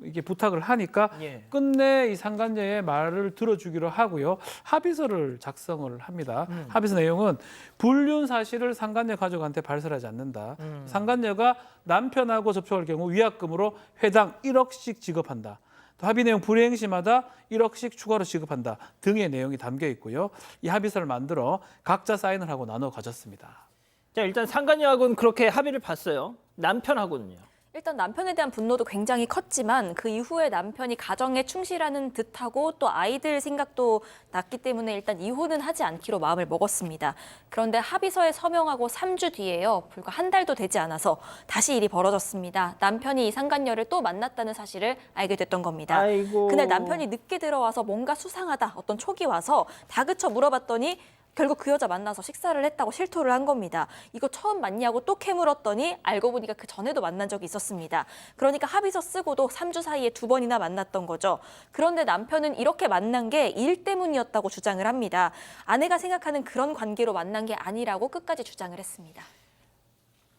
이게 부탁을 하니까 끝내 이 상간녀의 말을 들어주기로 하고요. 합의서를 작성을 합니다. 합의서 내용은 불륜 사실을 상간녀 가족한테 발설하지 않는다. 상간녀가 남편하고 접촉할 경우 위약금으로 회당 1억씩 지급한다. 또 합의 내용 불이행시마다 1억씩 추가로 지급한다 등의 내용이 담겨 있고요. 이 합의서를 만들어 각자 사인을 하고 나눠 가졌습니다. 자, 일단 상간녀하고는 그렇게 합의를 봤어요. 남편하고는요? 일단 남편에 대한 분노도 굉장히 컸지만 그 이후에 남편이 가정에 충실하는 듯하고 또 아이들 생각도 났기 때문에 일단 이혼은 하지 않기로 마음을 먹었습니다. 그런데 합의서에 서명하고 3주 뒤에요. 불과 한 달도 되지 않아서 다시 일이 벌어졌습니다. 남편이 이 상간녀를 또 만났다는 사실을 알게 됐던 겁니다. 아이고. 그날 남편이 늦게 들어와서 뭔가 수상하다, 어떤 촉이 와서 다그쳐 물어봤더니 결국 그 여자 만나서 식사를 했다고 실토를 한 겁니다. 이거 처음 맞냐고 또 캐물었더니 알고 보니까 그 전에도 만난 적이 있었습니다. 그러니까 합의서 쓰고도 3주 사이에 2번이나 만났던 거죠. 그런데 남편은 이렇게 만난 게 일 때문이었다고 주장을 합니다. 아내가 생각하는 그런 관계로 만난 게 아니라고 끝까지 주장을 했습니다.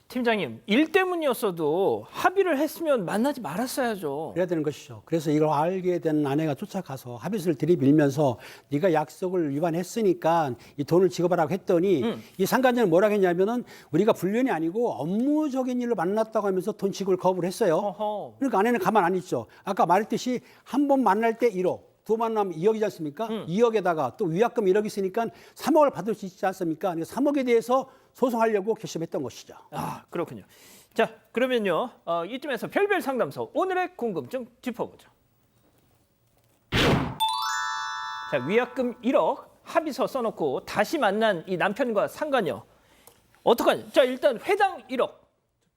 팀장님, 일 때문이었어도 합의를 했으면 만나지 말았어야죠. 그래야 되는 것이죠. 그래서 이걸 알게 된 아내가 쫓아가서 합의서를 들이밀면서 네가 약속을 위반했으니까 이 돈을 지급하라고 했더니 이 상간녀는 뭐라고 했냐면은 우리가 불륜이 아니고 업무적인 일로 만났다고 하면서 돈 지급을 거부를 했어요. 그러니까 아내는 가만 안 있죠. 아까 말했듯이 한 번 만날 때 1억. 두 번 만나면 2억이지 않습니까? 2억에다가 또 위약금 1억 있으니까 3억을 받을 수 있지 않습니까? 그러니까 3억에 대해서 소송하려고 결심했던 것이죠. 아, 그렇군요. 자, 그러면요. 이쯤에서 별별 상담소 오늘의 궁금증 짚어보죠. 자, 위약금 1억 합의서 써놓고 다시 만난 이 남편과 상간녀 어떡하냐? 자, 일단 회당 1억.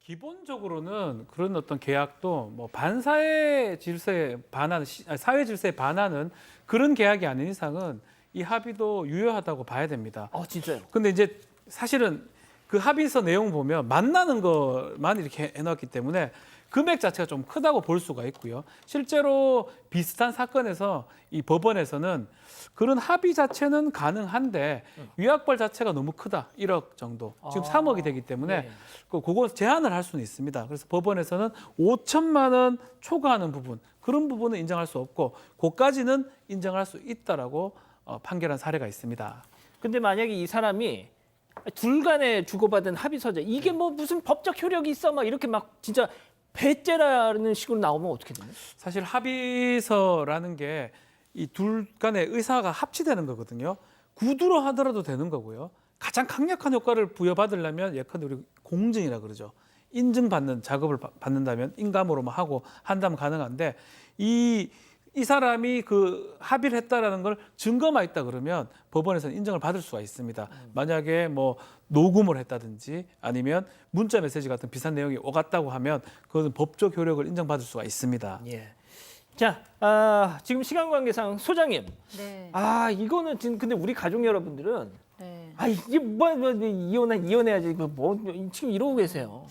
기본적으로는 그런 어떤 계약도 뭐 반사회 질서에 반하는 사회 질서에 반하는 그런 계약이 아닌 이상은 이 합의도 유효하다고 봐야 됩니다. 진짜요? 근데 이제 사실은 그 합의서 내용 보면 만나는 것만 이렇게 해놨기 때문에 금액 자체가 좀 크다고 볼 수가 있고요. 실제로 비슷한 사건에서 이 법원에서는 그런 합의 자체는 가능한데 위약벌 자체가 너무 크다. 1억 정도. 지금 3억이 되기 때문에 그거 제한을 할 수는 있습니다. 그래서 법원에서는 5천만 원 초과하는 부분, 그런 부분은 인정할 수 없고 그까지는 인정할 수 있다라고 판결한 사례가 있습니다. 근데 만약에 이 사람이 둘 간에 주고받은 합의서죠. 이게 뭐 무슨 법적 효력이 있어? 막 이렇게 막 진짜 배째라는 식으로 나오면 어떻게 되나요? 사실 합의서라는 게 이 둘 간의 의사가 합치되는 거거든요. 구두로 하더라도 되는 거고요. 가장 강력한 효과를 부여받으려면 예컨대 우리 공증이라 그러죠. 인증받는 작업을 받는다면 인감으로만 하고 한다면 가능한데 이 이 사람이 그 합의를 했다라는 걸 증거만 있다 그러면 법원에서는 인정을 받을 수가 있습니다. 만약에 뭐 녹음을 했다든지 아니면 문자 메시지 같은 비슷한 내용이 오갔다고 하면 그것은 법적 효력을 인정받을 수가 있습니다. 예. 자, 지금 시간 관계상 소장님. 네. 이거는 지금 근데 우리 가족 여러분들은 네. 이게 뭐 이혼해야지 지금 이러고 계세요.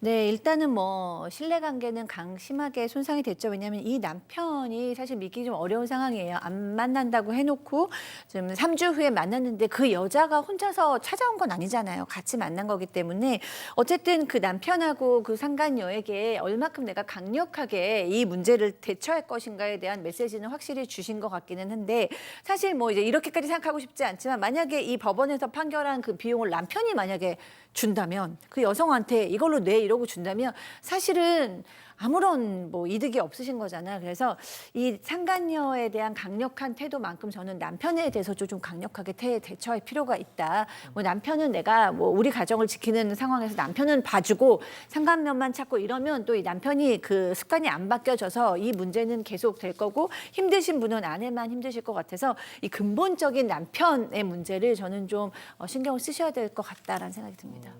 네, 일단은 뭐 신뢰관계는 강심하게 손상이 됐죠. 왜냐하면 이 남편이 사실 믿기 좀 어려운 상황이에요. 안 만난다고 해놓고 지금 3주 후에 만났는데 그 여자가 혼자서 찾아온 건 아니잖아요. 같이 만난 거기 때문에 어쨌든 그 남편하고 그 상간녀에게 얼마큼 내가 강력하게 이 문제를 대처할 것인가에 대한 메시지는 확실히 주신 것 같기는 한데 사실 뭐 이제 이렇게까지 생각하고 싶지 않지만 만약에 이 법원에서 판결한 그 비용을 남편이 만약에 준다면 그 여성한테 이걸로 내 이러고 준다면 사실은 아무런 뭐 이득이 없으신 거잖아요. 그래서 이 상간녀에 대한 강력한 태도만큼 저는 남편에 대해서도 좀 강력하게 대처할 필요가 있다. 뭐 남편은 내가 뭐 우리 가정을 지키는 상황에서 남편은 봐주고 상간녀만 찾고 이러면 또 이 남편이 그 습관이 안 바뀌어져서 이 문제는 계속 될 거고 힘드신 분은 아내만 힘드실 것 같아서 이 근본적인 남편의 문제를 저는 좀 신경을 쓰셔야 될 것 같다라는 생각이 듭니다.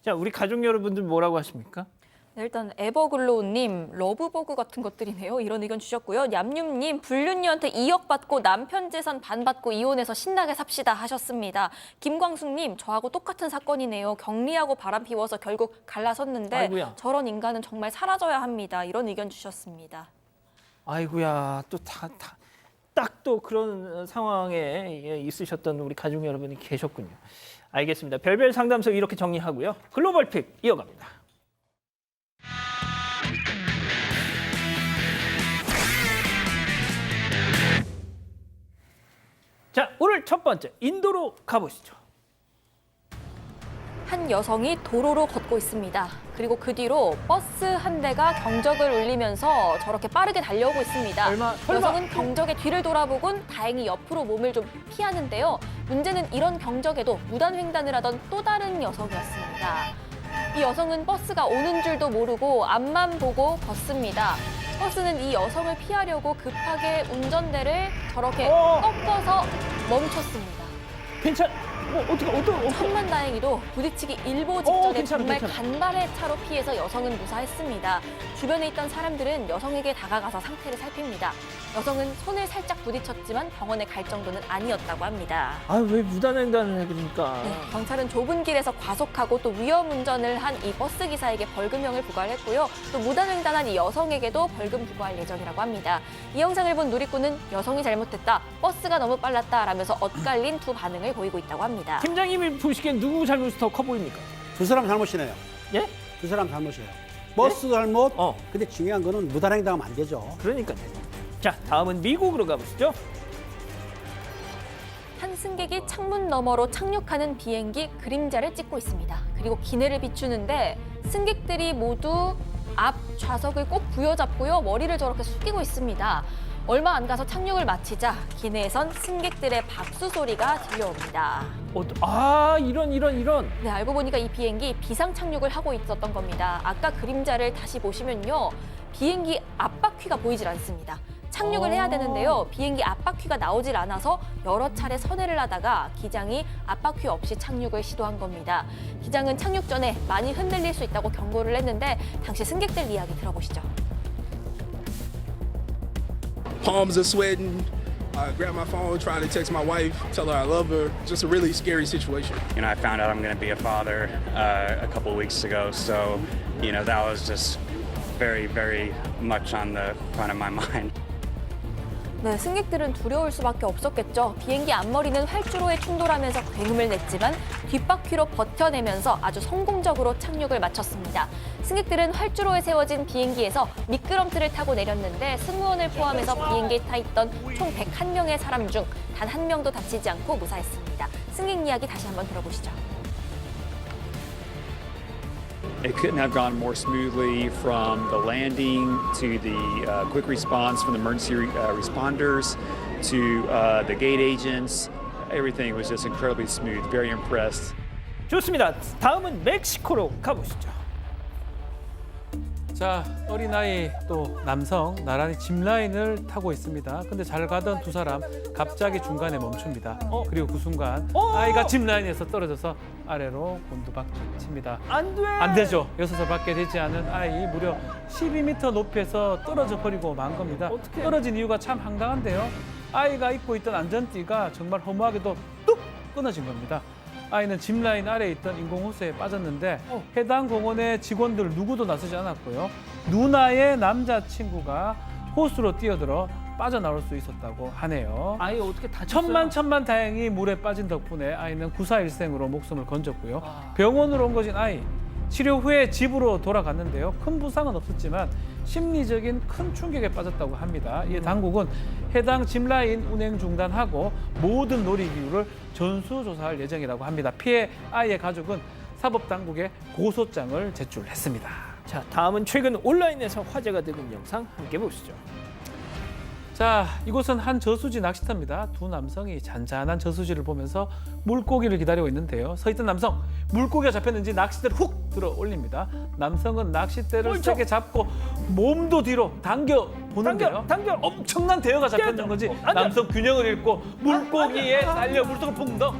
자, 우리 가족 여러분들 뭐라고 하십니까? 네, 일단 에버글로우님 러브버그 같은 것들이네요. 이런 의견 주셨고요. 얌윰님 불륜녀한테 2억 받고 남편 재산 반 받고 이혼해서 신나게 삽시다 하셨습니다. 김광숙님 저하고 똑같은 사건이네요. 격리하고 바람 피워서 결국 갈라섰는데 아이고야. 저런 인간은 정말 사라져야 합니다. 이런 의견 주셨습니다. 아이고야, 또 딱 또 그런 상황에 있으셨던 우리 가족 여러분이 계셨군요. 알겠습니다. 별별 상담소 이렇게 정리하고요. 글로벌픽 이어갑니다. 자, 오늘 첫 번째 인도로 가보시죠. 한 여성이 도로로 걷고 있습니다. 그리고 그 뒤로 버스 한 대가 경적을 울리면서 저렇게 빠르게 달려오고 있습니다. 설마? 여성은 경적의 뒤를 돌아보곤 다행히 옆으로 몸을 좀 피하는데요. 문제는 이런 경적에도 무단횡단을 하던 또 다른 여성이었습니다. 이 여성은 버스가 오는 줄도 모르고 앞만 보고 걷습니다. 버스는 이 여성을 피하려고 급하게 운전대를 저렇게 꺾어서 멈췄습니다. 천만 다행히도 부딪히기 일보 직전에 정말 간발의 차로 피해서 여성은 무사했습니다. 주변에 있던 사람들은 여성에게 다가가서 상태를 살핍니다. 여성은 손을 살짝 부딪혔지만 병원에 갈 정도는 아니었다고 합니다. 왜 무단횡단을 해 그러니까? 네, 경찰은 좁은 길에서 과속하고 또 위험 운전을 한 이 버스 기사에게 벌금형을 부과를 했고요. 또 무단횡단한 이 여성에게도 벌금 부과할 예정이라고 합니다. 이 영상을 본 누리꾼은 여성이 잘못했다, 버스가 너무 빨랐다라면서 엇갈린 두 반응을 보이고 있다고 합니다. 팀장님이 보시기엔 누구 잘못이 더 커 보입니까? 두 사람 잘못이네요. 예? 두 사람 잘못이에요. 버스 잘못. 어. 근데 중요한 거는 무단횡단하면 안 되죠. 그러니까요. 자, 다음은 미국으로 가보시죠. 한 승객이 창문 너머로 착륙하는 비행기 그림자를 찍고 있습니다. 그리고 기내를 비추는데 승객들이 모두 앞 좌석을 꼭 부여잡고요. 머리를 저렇게 숙이고 있습니다. 얼마 안 가서 착륙을 마치자 기내에선 승객들의 박수 소리가 들려옵니다. 이런. 네, 알고 보니까 이 비행기 비상 착륙을 하고 있었던 겁니다. 아까 그림자를 다시 보시면요. 비행기 앞바퀴가 보이질 않습니다. 착륙을 해야 되는데요. 비행기 앞바퀴가 나오질 않아서 여러 차례 선회를 하다가 기장이 앞바퀴 없이 착륙을 시도한 겁니다. 기장은 착륙 전에 많이 흔들릴 수 있다고 경고를 했는데 당시 승객들 이야기 들어보시죠. Palms are sweating. I grabbed my phone, trying to text my wife, tell her I love her. Just a really scary situation. You know, I found out I'm going to be a father a couple of weeks ago, so that was just very, very much on the front of my mind. 네, 승객들은 두려울 수밖에 없었겠죠. 비행기 앞머리는 활주로에 충돌하면서 굉음을 냈지만 뒷바퀴로 버텨내면서 아주 성공적으로 착륙을 마쳤습니다. 승객들은 활주로에 세워진 비행기에서 미끄럼틀을 타고 내렸는데 승무원을 포함해서 비행기에 타 있던 총 101명의 사람 중 단 한 명도 다치지 않고 무사했습니다. 승객 이야기 다시 한번 들어보시죠. It couldn't have gone more smoothly from the landing to the quick response from the emergency responders to the gate agents. Everything was just incredibly smooth. Very impressed. 좋습니다. 다음은 멕시코로 가보시죠. 자, 어린아이 또 남성 나란히 짚라인을 타고 있습니다. 근데 잘 가던 두 사람 갑자기 중간에 멈춥니다. 그리고 그 순간 아이가 짚라인에서 떨어져서 아래로 곤두박질 칩니다. 안 돼. 안 되죠. 여섯을 받게 되지 않은 아이 무려 12m 높이에서 떨어져 버리고 만 겁니다. 어떡해. 떨어진 이유가 참 황당한데요. 아이가 입고 있던 안전띠가 정말 허무하게도 뚝 끊어진 겁니다. 아이는 짚라인 아래에 있던 인공호수에 빠졌는데 해당 공원의 직원들 누구도 나서지 않았고요. 누나의 남자친구가 호수로 뛰어들어 빠져나올 수 있었다고 하네요. 아이 어떻게 다쳤어요? 천만 다행히 물에 빠진 덕분에 아이는 구사일생으로 목숨을 건졌고요. 병원으로 옮겨진 아이. 치료 후에 집으로 돌아갔는데요. 큰 부상은 없었지만 심리적인 큰 충격에 빠졌다고 합니다. 이에 당국은 해당 짚라인 운행 중단하고 모든 놀이기구를 전수조사할 예정이라고 합니다. 피해 아이의 가족은 사법당국에 고소장을 제출했습니다. 자, 다음은 최근 온라인에서 화제가 되고 있는 영상 함께 보시죠. 자, 이곳은 한 저수지 낚시터입니다. 두 남성이 잔잔한 저수지를 보면서 물고기를 기다리고 있는데요. 서 있던 남성, 물고기가 잡혔는지 낚싯대를 훅 들어 올립니다. 남성은 낚싯대를 세게 잡고 몸도 뒤로 당겨 보는데요. 당겨. 엄청난 대여가 잡혔는 건지 남성 균형을 잃고 물고기에 딸려 물속을 붕덩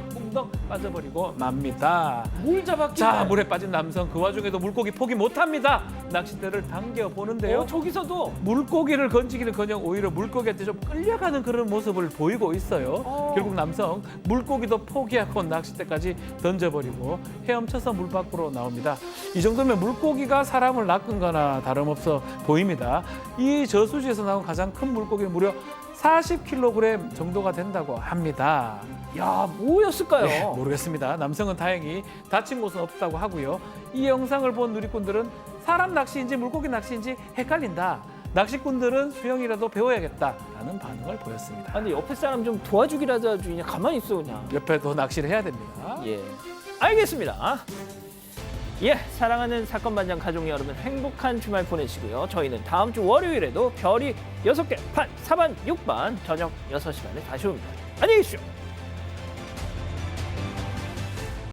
빠져버리고 맙니다. 물 잡았기. 자, 물에 빠진 남성 그 와중에도 물고기 포기 못합니다. 낚싯대를 당겨 보는데요. 저기서도 물고기를 건지기는커녕 오히려 물고기한테 좀 끌려가는 그런 모습을 보이고 있어요. 결국 남성 물고기도 포기하고 낚싯대까지 던져버리고 헤엄쳐서 물 밖으로 나옵니다. 이 정도면 물고기가 사람을 낚은 거나 다름없어 보입니다. 이 저수지에서 나온 가장 큰 물고기는 무려 40kg 정도가 된다고 합니다. 야, 뭐였을까요? 네, 모르겠습니다. 남성은 다행히 다친 곳은 없다고 하고요. 이 영상을 본 누리꾼들은 사람 낚시인지 물고기 낚시인지 헷갈린다. 낚시꾼들은 수영이라도 배워야겠다라는 반응을 보였습니다. 아니 옆에 사람 좀 도와주기라도 하지 그냥 가만히 있어 그냥. 옆에도 낚시를 해야 됩니다. 예, 알겠습니다. 예, 사랑하는 사건 반장 가족 여러분 행복한 주말 보내시고요. 저희는 다음 주 월요일에도 별이 6개 판 4반 6반 저녁 6시간에 다시 옵니다. 안녕히 계십시오.